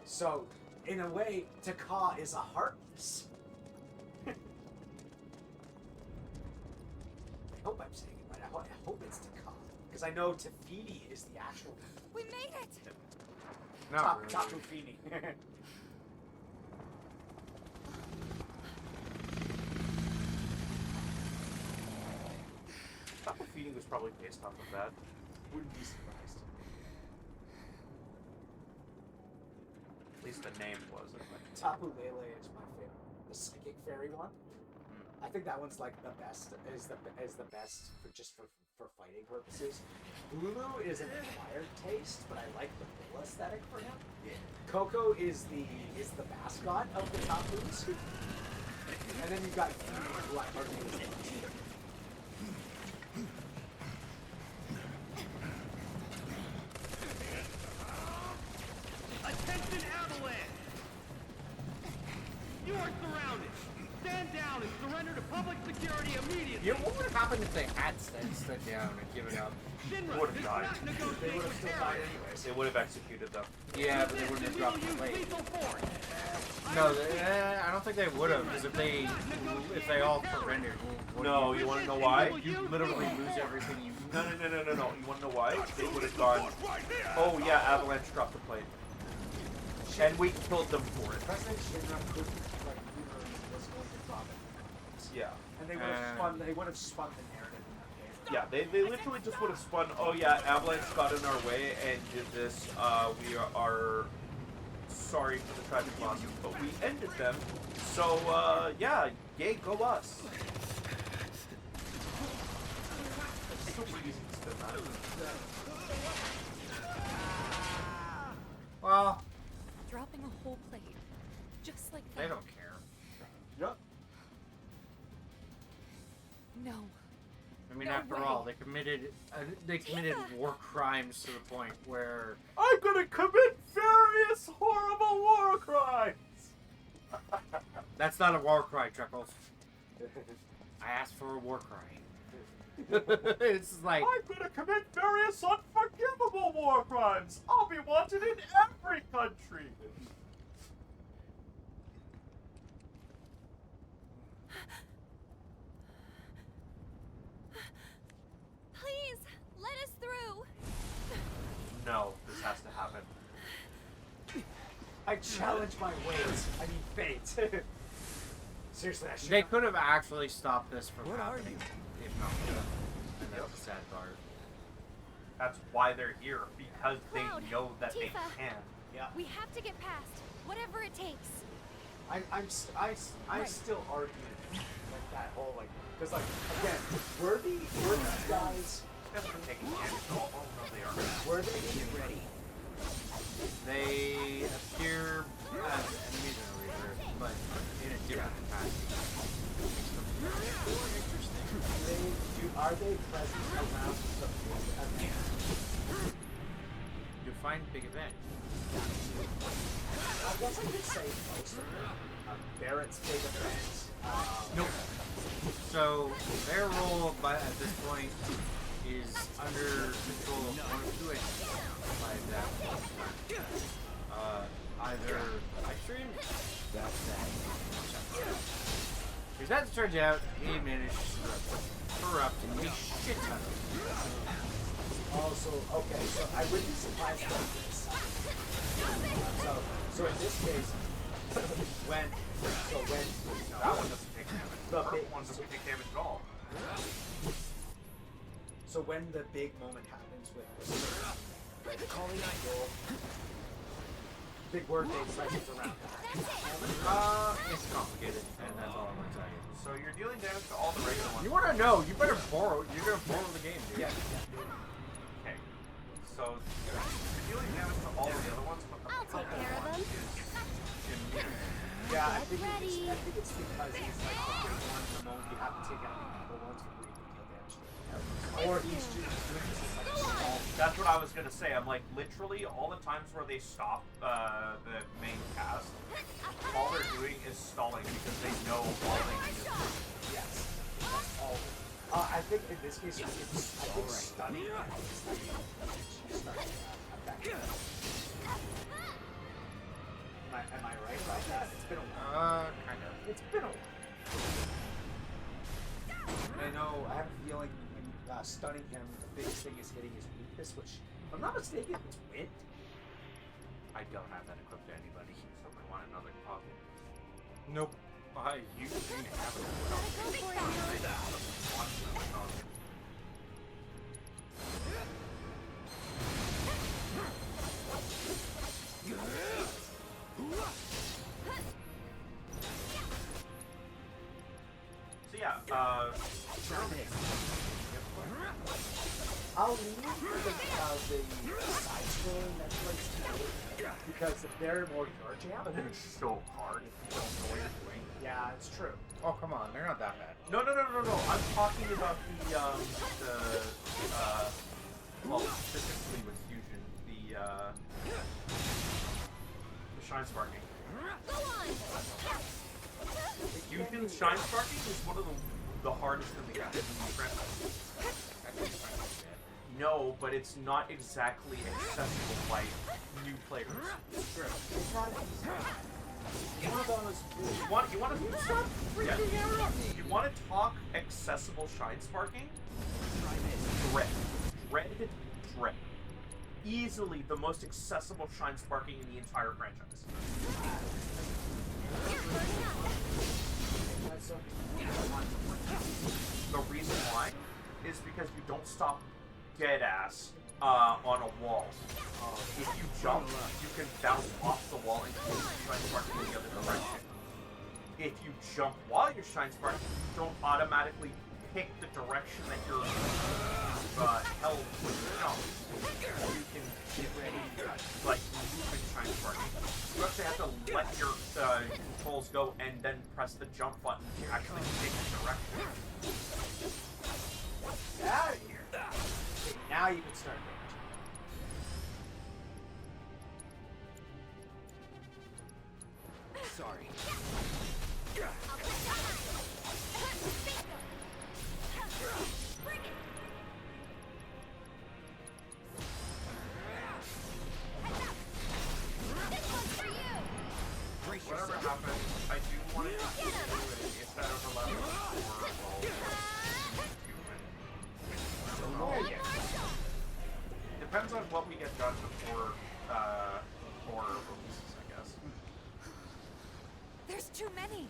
[SPEAKER 3] So, in a way, Taka is a heartless. I hope I'm saying it right. I hope it's Taka because I know Tefiti is the actual.
[SPEAKER 5] We made it.
[SPEAKER 1] Not really.
[SPEAKER 3] Tapu Fini.
[SPEAKER 4] Tapu Fini was probably based off of that.
[SPEAKER 3] Wouldn't be surprised.
[SPEAKER 4] At least the name was.
[SPEAKER 3] Tapu Lele is my favorite. The psychic fairy one. I think that one's like the best. Is the best for fighting purposes. Bulu is an acquired taste, but I like the full aesthetic for him. Coco is the mascot of the Tapus. And then you've got Fini, who I hardly understand.
[SPEAKER 6] Attention, Avalanche! You are surrounded. Stand down and surrender to public security immediately.
[SPEAKER 1] Yeah, what would have happened if they had stood down and given up?
[SPEAKER 6] Shinra
[SPEAKER 4] Would've
[SPEAKER 6] does
[SPEAKER 4] died.
[SPEAKER 6] not
[SPEAKER 3] They
[SPEAKER 6] negotiate
[SPEAKER 3] would have
[SPEAKER 6] with
[SPEAKER 3] still died
[SPEAKER 6] terrorists.
[SPEAKER 3] anyways.
[SPEAKER 4] They would have executed them.
[SPEAKER 1] Yeah, but they wouldn't have
[SPEAKER 6] We
[SPEAKER 1] dropped
[SPEAKER 6] will
[SPEAKER 1] the
[SPEAKER 6] use
[SPEAKER 1] plate.
[SPEAKER 6] lethal force.
[SPEAKER 1] No, I don't think they would have, because if they all surrendered,
[SPEAKER 4] No, you want to know why?
[SPEAKER 1] you literally lose everything you.
[SPEAKER 4] No. You want to know why? They would have gone, oh yeah, Avalanche dropped the plate. And we killed them for it.
[SPEAKER 3] President Shinra could was going to drop it.
[SPEAKER 4] Yeah.
[SPEAKER 3] And they would have spun the narrative in that favor.
[SPEAKER 4] Yeah, they literally just would have spun, oh yeah, Avalanche got in our way and did this. We are sorry for the tragic losses, but we ended them. So, yeah, yay, go us. It's so easy to spin that.
[SPEAKER 1] Well,
[SPEAKER 5] Dropping a whole plate. Just like that.
[SPEAKER 1] they don't care.
[SPEAKER 3] Yep.
[SPEAKER 5] No.
[SPEAKER 1] I mean,
[SPEAKER 5] No
[SPEAKER 1] after
[SPEAKER 5] way.
[SPEAKER 1] all, they committed war crimes to the point where
[SPEAKER 4] I'm gonna commit various horrible war crimes!
[SPEAKER 1] that's not a war cry, Chuckles. I asked for a war cry. It's like
[SPEAKER 4] I'm gonna commit various unforgivable war crimes! I'll be wanted in every country!
[SPEAKER 7] Please, let us through.
[SPEAKER 4] No, this has to happen.
[SPEAKER 3] I challenge my ways. I mean, fate. Seriously, I should.
[SPEAKER 1] They could have actually stopped this from happening, if not for that. And that's the sad part.
[SPEAKER 4] That's why they're here, because they
[SPEAKER 7] Cloud,
[SPEAKER 4] know that they
[SPEAKER 7] Tifa.
[SPEAKER 4] can.
[SPEAKER 3] Yeah.
[SPEAKER 7] We have to get past, whatever it takes.
[SPEAKER 3] I still argue like that whole like because like again were these guys
[SPEAKER 4] Haven't been taking damage at all. Oh no, they are.
[SPEAKER 3] were they even ready?
[SPEAKER 1] They appear as enemies in a reverse, but in a different capacity. More interesting.
[SPEAKER 3] Are they present around the big event?
[SPEAKER 1] You find big event.
[SPEAKER 3] I guess I could say most of them. Barrett's big events.
[SPEAKER 1] Nope. So their role at this point is under control of one of two entities by that. Either Extreme. That's that. Because as it turns out, he managed to corrupt a shit ton of
[SPEAKER 3] Also, okay, so I wouldn't be surprised about this. So in this case, when
[SPEAKER 4] That one doesn't take damage.
[SPEAKER 3] The
[SPEAKER 4] The
[SPEAKER 3] big-
[SPEAKER 4] one doesn't take damage at all.
[SPEAKER 3] so when the big moment happens with calling Idol, big word they presence around that.
[SPEAKER 1] It's complicated, and that's all I'm gonna tell you.
[SPEAKER 4] So you're dealing damage to all the regular ones.
[SPEAKER 1] You wanna know? You better borrow. You're gonna borrow the game, dude.
[SPEAKER 3] Yeah.
[SPEAKER 4] Okay. So you're dealing damage to all of the other ones, but the
[SPEAKER 7] I'll take
[SPEAKER 4] purple
[SPEAKER 7] care of
[SPEAKER 4] one
[SPEAKER 7] them.
[SPEAKER 4] is immune.
[SPEAKER 3] Yeah, I
[SPEAKER 7] Get
[SPEAKER 3] think
[SPEAKER 7] ready.
[SPEAKER 3] it's because it's like the big one, the moment you have to take out the evil ones before you can deal damage to them. Or he's just doing this as like a small.
[SPEAKER 4] That's what I was gonna say. I'm like, literally, all the times where they stop the main cast, all they're doing is stalling because they know all they need is
[SPEAKER 3] Yes. That's all. I think in this case, it's stunning. Am I right about that? It's been a while.
[SPEAKER 1] Kind of.
[SPEAKER 3] It's been a while. I know. I have a feeling when stunning him, the biggest thing is hitting his weakness, which, if I'm not mistaken, it's wind.
[SPEAKER 1] I don't have that equipped to anybody.
[SPEAKER 4] Someone want another copy.
[SPEAKER 1] Nope. You have it.
[SPEAKER 7] Gotta go for it.
[SPEAKER 4] So yeah,
[SPEAKER 3] I'll lean for the side-scrolling Netflix TV because they're more your jam.
[SPEAKER 1] It's so hard if you don't know what you're doing.
[SPEAKER 3] Yeah, it's true.
[SPEAKER 1] Oh, come on. They're not that bad.
[SPEAKER 4] no. I'm talking about well, specifically with Fusion, the Shine Sparking.
[SPEAKER 7] Go on.
[SPEAKER 4] Fusion Shine Sparking is one of the hardest in the franchise.
[SPEAKER 1] Actually, it's fine.
[SPEAKER 4] No, but it's not exactly accessible by new players.
[SPEAKER 3] True. It's not easy. One of those.
[SPEAKER 4] You want to yeah. You want to talk accessible shine sparking? Dread. Easily the most accessible shine sparking in the entire franchise. The reason why is because you don't stop dead ass on a wall. If you jump, you can bounce off the wall and shine sparking in the other direction. If you jump while you're shine sparking, you don't automatically pick the direction that you're held with the jump. You can get ready, like move and shine sparking. You actually have to let your controls go and then press the jump button to actually pick the direction.
[SPEAKER 3] Get out of here. Okay, now you can start damaging.
[SPEAKER 6] Sorry.
[SPEAKER 4] Whatever happens, I do want to do it if out of 11 or human. Depends on what we get done before horror releases, I guess.
[SPEAKER 5] There's too many.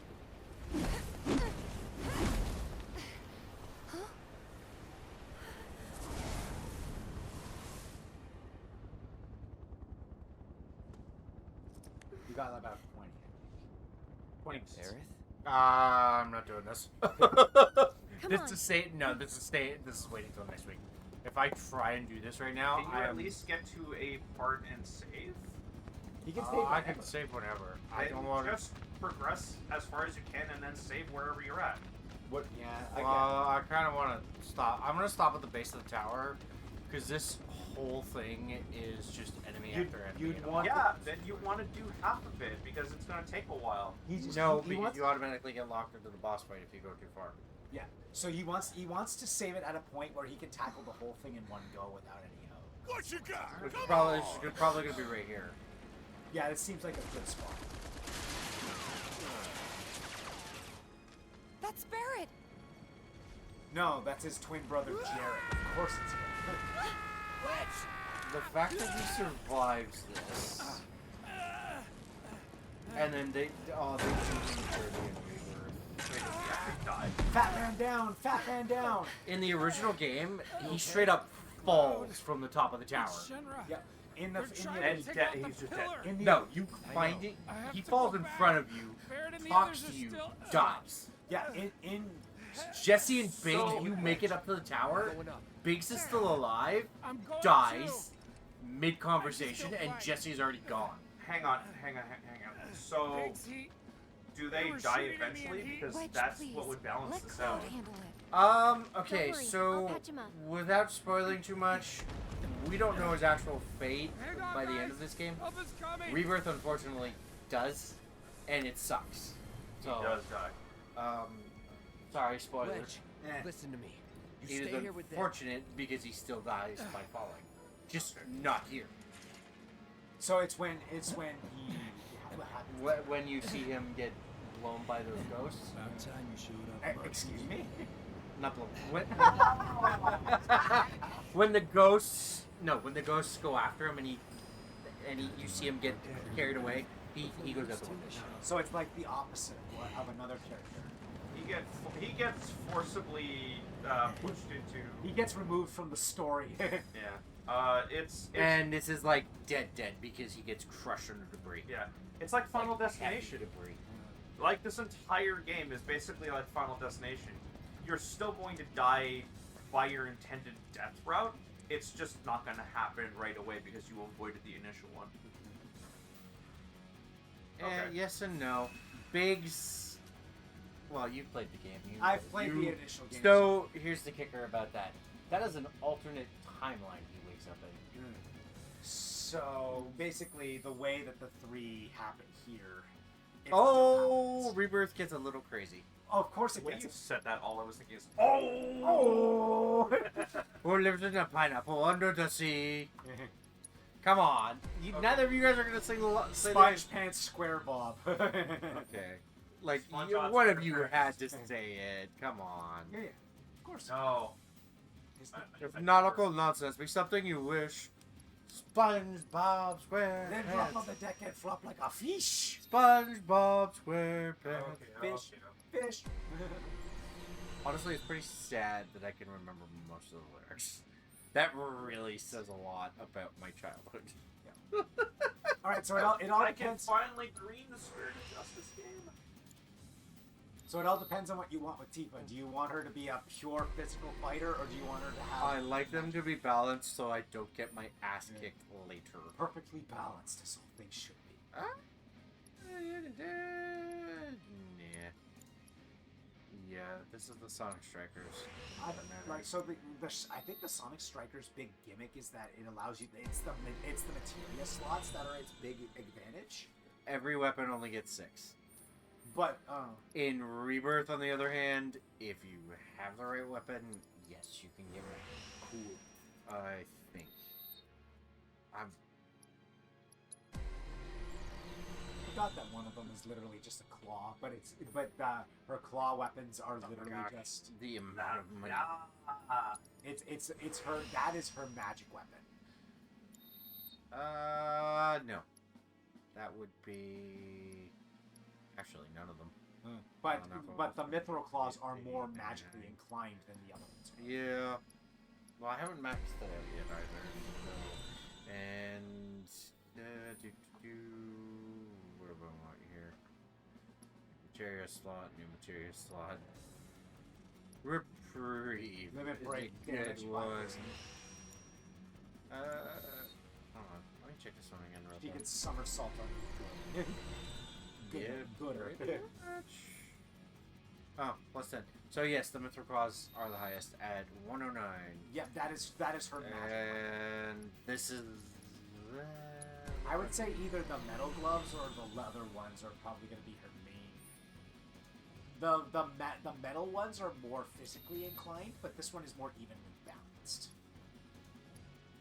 [SPEAKER 3] You got about 20. 20
[SPEAKER 6] Aerith?
[SPEAKER 1] I'm not doing this. This
[SPEAKER 5] on.
[SPEAKER 1] is This is waiting till next week. If I try and do this right now,
[SPEAKER 4] Can you at least get to a part and save?
[SPEAKER 3] He can save
[SPEAKER 1] I
[SPEAKER 3] whenever.
[SPEAKER 1] can save whenever. I
[SPEAKER 4] Then
[SPEAKER 1] don't want to.
[SPEAKER 4] just progress as far as you can and then save wherever you're at.
[SPEAKER 3] What? Yeah, I
[SPEAKER 1] I kind of want to stop. I'm gonna stop at the base of the tower, because this whole thing is just enemy after enemy.
[SPEAKER 3] you'd want-
[SPEAKER 4] Yeah, then you want to do half of it because it's going to take a while.
[SPEAKER 3] He just,
[SPEAKER 1] No,
[SPEAKER 3] he
[SPEAKER 1] because
[SPEAKER 3] wants,
[SPEAKER 1] you automatically get locked into the boss fight if you go too far.
[SPEAKER 3] yeah. So he wants to save it at a point where he can tackle the whole thing in one go without any
[SPEAKER 9] What you got?
[SPEAKER 1] It's probably gonna be right here.
[SPEAKER 3] Yeah, it seems like a good spot.
[SPEAKER 5] That's Barrett.
[SPEAKER 3] No, that's his twin brother Jared. Of course it's him.
[SPEAKER 1] The fact that he survives this, and then they do him dirty in Rebirth.
[SPEAKER 3] Fat man down! Fat man down!
[SPEAKER 1] In the original game, he straight up falls from the top of the tower.
[SPEAKER 3] Yeah. In the
[SPEAKER 4] And he's just dead.
[SPEAKER 3] in the
[SPEAKER 1] No, you find it. He falls in front of you, talks to you, dies.
[SPEAKER 3] yeah in
[SPEAKER 1] Jesse and Biggs,
[SPEAKER 4] So-
[SPEAKER 1] you make it up to the tower. Biggs is still alive,
[SPEAKER 6] I'm going
[SPEAKER 1] dies mid-conversation, and Jesse's already gone.
[SPEAKER 4] Hang on. So, do they
[SPEAKER 6] were
[SPEAKER 4] die
[SPEAKER 6] shooting at me
[SPEAKER 4] eventually?
[SPEAKER 6] and he-
[SPEAKER 4] Because
[SPEAKER 5] Wedge,
[SPEAKER 4] that's
[SPEAKER 5] please.
[SPEAKER 4] what would balance
[SPEAKER 5] Let
[SPEAKER 4] this
[SPEAKER 5] Cloud
[SPEAKER 4] out.
[SPEAKER 5] handle it.
[SPEAKER 1] Okay,
[SPEAKER 8] Don't worry,
[SPEAKER 1] so
[SPEAKER 8] I'll patch him up.
[SPEAKER 1] without spoiling too much, we don't know his actual fate
[SPEAKER 6] Hang on,
[SPEAKER 1] by the end
[SPEAKER 6] guys.
[SPEAKER 1] of this game.
[SPEAKER 6] Help is coming.
[SPEAKER 1] Rebirth, unfortunately, does, and it sucks.
[SPEAKER 4] He
[SPEAKER 1] So,
[SPEAKER 4] does die.
[SPEAKER 1] sorry, spoiler.
[SPEAKER 6] Wedge,
[SPEAKER 3] eh.
[SPEAKER 6] listen to me.
[SPEAKER 1] It
[SPEAKER 6] You
[SPEAKER 1] is
[SPEAKER 6] stay here with them.
[SPEAKER 1] unfortunate because he still dies by falling. Just not here.
[SPEAKER 3] So it's when he what happened?
[SPEAKER 1] When you see him get blown by those ghosts,
[SPEAKER 6] About time you showed up.
[SPEAKER 3] Excuse me.
[SPEAKER 1] not blown. When the ghosts go after him and you see him get carried away, he goes out the window.
[SPEAKER 3] So it's like the opposite of another character.
[SPEAKER 4] He gets forcibly pushed into.
[SPEAKER 3] He gets removed from the story.
[SPEAKER 4] Yeah. It's
[SPEAKER 1] And this is like dead because he gets crushed under debris.
[SPEAKER 4] yeah. It's like Final
[SPEAKER 1] Like
[SPEAKER 4] Destination.
[SPEAKER 1] heavy debris.
[SPEAKER 4] Like this entire game is basically like Final Destination. You're still going to die by your intended death route. It's just not going to happen right away because you avoided the initial one. Okay.
[SPEAKER 1] Yes and no. Biggs. Well, you've played the game.
[SPEAKER 3] I've played the initial game.
[SPEAKER 1] So here's the kicker about that. That is an alternate timeline he wakes up in.
[SPEAKER 3] So basically, the way that the three happen here. it
[SPEAKER 1] Oh,
[SPEAKER 3] still happens.
[SPEAKER 1] Rebirth gets a little crazy.
[SPEAKER 3] Oh, of course it
[SPEAKER 4] When you
[SPEAKER 3] gets.
[SPEAKER 4] said that, all I was thinking is,
[SPEAKER 3] Oh.
[SPEAKER 1] Who lives in a pineapple under the sea? Come on. Neither of you guys are gonna sing the say
[SPEAKER 3] Sponge Pants Square Bob.
[SPEAKER 1] Okay. Like,
[SPEAKER 4] SpongeBob
[SPEAKER 1] one of
[SPEAKER 4] SquarePants.
[SPEAKER 1] you had to say it. Come on.
[SPEAKER 3] Yeah, of course.
[SPEAKER 4] no.
[SPEAKER 1] If nautical nonsense be something you wish, SpongeBob
[SPEAKER 3] Then drop on
[SPEAKER 1] SquarePants.
[SPEAKER 3] the deck and flop like a fish.
[SPEAKER 1] SpongeBob SquarePants.
[SPEAKER 3] Fish. Fish.
[SPEAKER 1] Honestly, it's pretty sad that I can remember most of the lyrics. That really says a lot about my childhood.
[SPEAKER 3] All right, so it all
[SPEAKER 4] I can
[SPEAKER 3] depends.
[SPEAKER 4] finally green the Spirit of Justice game.
[SPEAKER 3] So it all depends on what you want with Tifa. Do you want her to be a pure physical fighter, or do you want her to have
[SPEAKER 1] I like them to be balanced so I don't get my ass kicked later.
[SPEAKER 3] perfectly balanced, as all things should be?
[SPEAKER 1] Nah. Yeah, this is the Sonic Strikers.
[SPEAKER 3] I don't know. Like, so I think the Sonic Strikers' big gimmick is that it allows you. It's the materia slots that are its big advantage.
[SPEAKER 1] Every weapon only gets 6.
[SPEAKER 3] But
[SPEAKER 1] In Rebirth, on the other hand, if you have the right weapon, yes, you can get it. Cool. I think.
[SPEAKER 3] forgot that one of them is literally just a claw, but her claw weapons are literally just
[SPEAKER 1] the amount of money.
[SPEAKER 3] it's her that is her magic weapon.
[SPEAKER 1] No. That would be actually none of them.
[SPEAKER 3] But the mithril claws are more magically inclined than the other ones.
[SPEAKER 1] Yeah. Well, I haven't maxed that out yet either. So. And what do I want here? Materia slot, new materia slot. Reprieve.
[SPEAKER 3] Limit break
[SPEAKER 1] is a good
[SPEAKER 3] damage
[SPEAKER 1] one.
[SPEAKER 3] 5%.
[SPEAKER 1] Hold on. Let me check this one again real
[SPEAKER 3] She
[SPEAKER 1] quick.
[SPEAKER 3] can somersault on gooder.
[SPEAKER 1] Oh, plus 10. So yes, the mithril claws are the highest at 109.
[SPEAKER 3] Yeah, that is her magic weapon.
[SPEAKER 1] And this is.
[SPEAKER 3] I would say either the metal gloves or the leather ones are probably going to be her main. The metal ones are more physically inclined, but this one is more evenly balanced.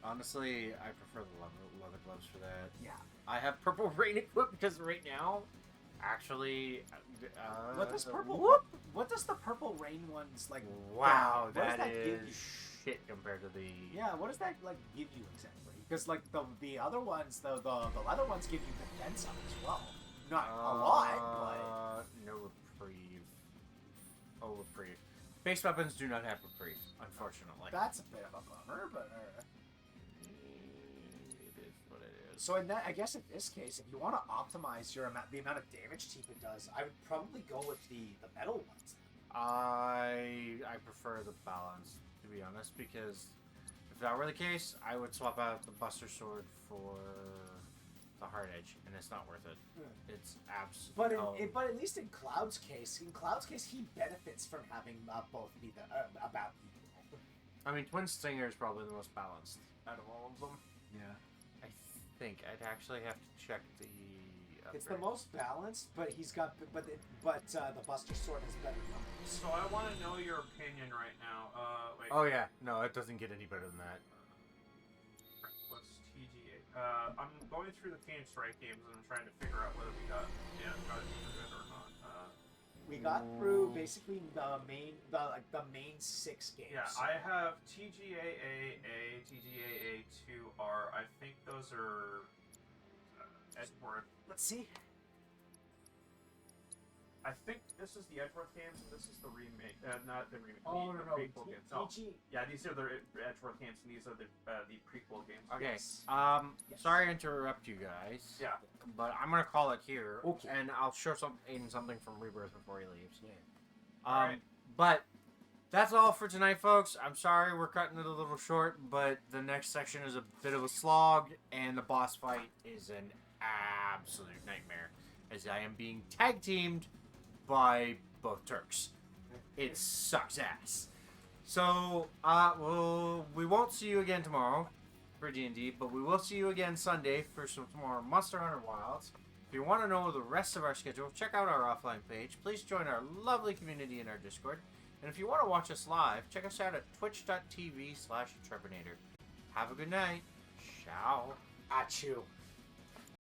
[SPEAKER 1] Honestly, I prefer the leather gloves for that.
[SPEAKER 3] Yeah.
[SPEAKER 1] I have purple rain equipped because right now, actually,
[SPEAKER 3] What does purple?
[SPEAKER 1] Whoop!
[SPEAKER 3] What does the purple rain ones like?
[SPEAKER 1] Wow,
[SPEAKER 3] what does
[SPEAKER 1] that
[SPEAKER 3] give
[SPEAKER 1] is
[SPEAKER 3] you?
[SPEAKER 1] shit compared to the.
[SPEAKER 3] Yeah, what does that like give you exactly? Because like the other ones, the leather ones give you defense up as well. Not a lot,
[SPEAKER 1] no reprieve. Oh, reprieve. Base weapons do not have reprieve, unfortunately.
[SPEAKER 3] but that's a bit of a bummer. But
[SPEAKER 1] It is what it is.
[SPEAKER 3] so in that, I guess in this case, if you want to optimize the amount of damage Tifa does, I would probably go with the metal ones.
[SPEAKER 1] I prefer the balance, to be honest, because if that were the case, I would swap out the Buster Sword for the Hard Edge, and it's not worth it. It's absolutely.
[SPEAKER 3] But at least in Cloud's case, he benefits from having both be about equal.
[SPEAKER 1] I mean, Twin Stinger is probably the most balanced out of all of them.
[SPEAKER 3] Yeah.
[SPEAKER 1] I think I'd actually have to check the.
[SPEAKER 3] It's the most balanced, but he's got the Buster Sword has better numbers.
[SPEAKER 4] So I want to know your opinion right now. Wait.
[SPEAKER 1] Oh yeah, no, it doesn't get any better than that.
[SPEAKER 4] What's TGA? I'm going through the Phoenix Wright games and I'm trying to figure out whether we got it good or not.
[SPEAKER 3] We got through basically the main 6 games.
[SPEAKER 4] Yeah, I have TGAA, TGAA2R. I think those are Edgeworth.
[SPEAKER 3] Let's see.
[SPEAKER 4] I think this is the Edgeworth games and this is the remake. Not the remake.
[SPEAKER 3] Oh
[SPEAKER 4] the
[SPEAKER 3] no.
[SPEAKER 4] prequel games. No. Yeah, these are the Edgeworth games and these are the prequel games.
[SPEAKER 1] Okay.
[SPEAKER 3] Yes.
[SPEAKER 1] Yes. Sorry to interrupt you guys.
[SPEAKER 4] Yeah.
[SPEAKER 1] But I'm gonna call it here.
[SPEAKER 3] Okay.
[SPEAKER 1] And I'll show Aiden something from Rebirth before he leaves.
[SPEAKER 3] Yeah.
[SPEAKER 4] Alright.
[SPEAKER 1] But that's all for tonight, folks. I'm sorry we're cutting it a little short, but the next section is a bit of a slog, and the boss fight is an absolute nightmare, as I am being tag teamed by both Turks. It sucks ass. So, we won't see you again tomorrow for D&D, but we will see you again Sunday for some more Monster Hunter Wilds. If you want to know the rest of our schedule, check out our offline page. Please join our lovely community in our Discord. And if you want to watch us live, check us out at twitch.tv/Trepinator. Have a good night. Ciao.
[SPEAKER 3] Achoo.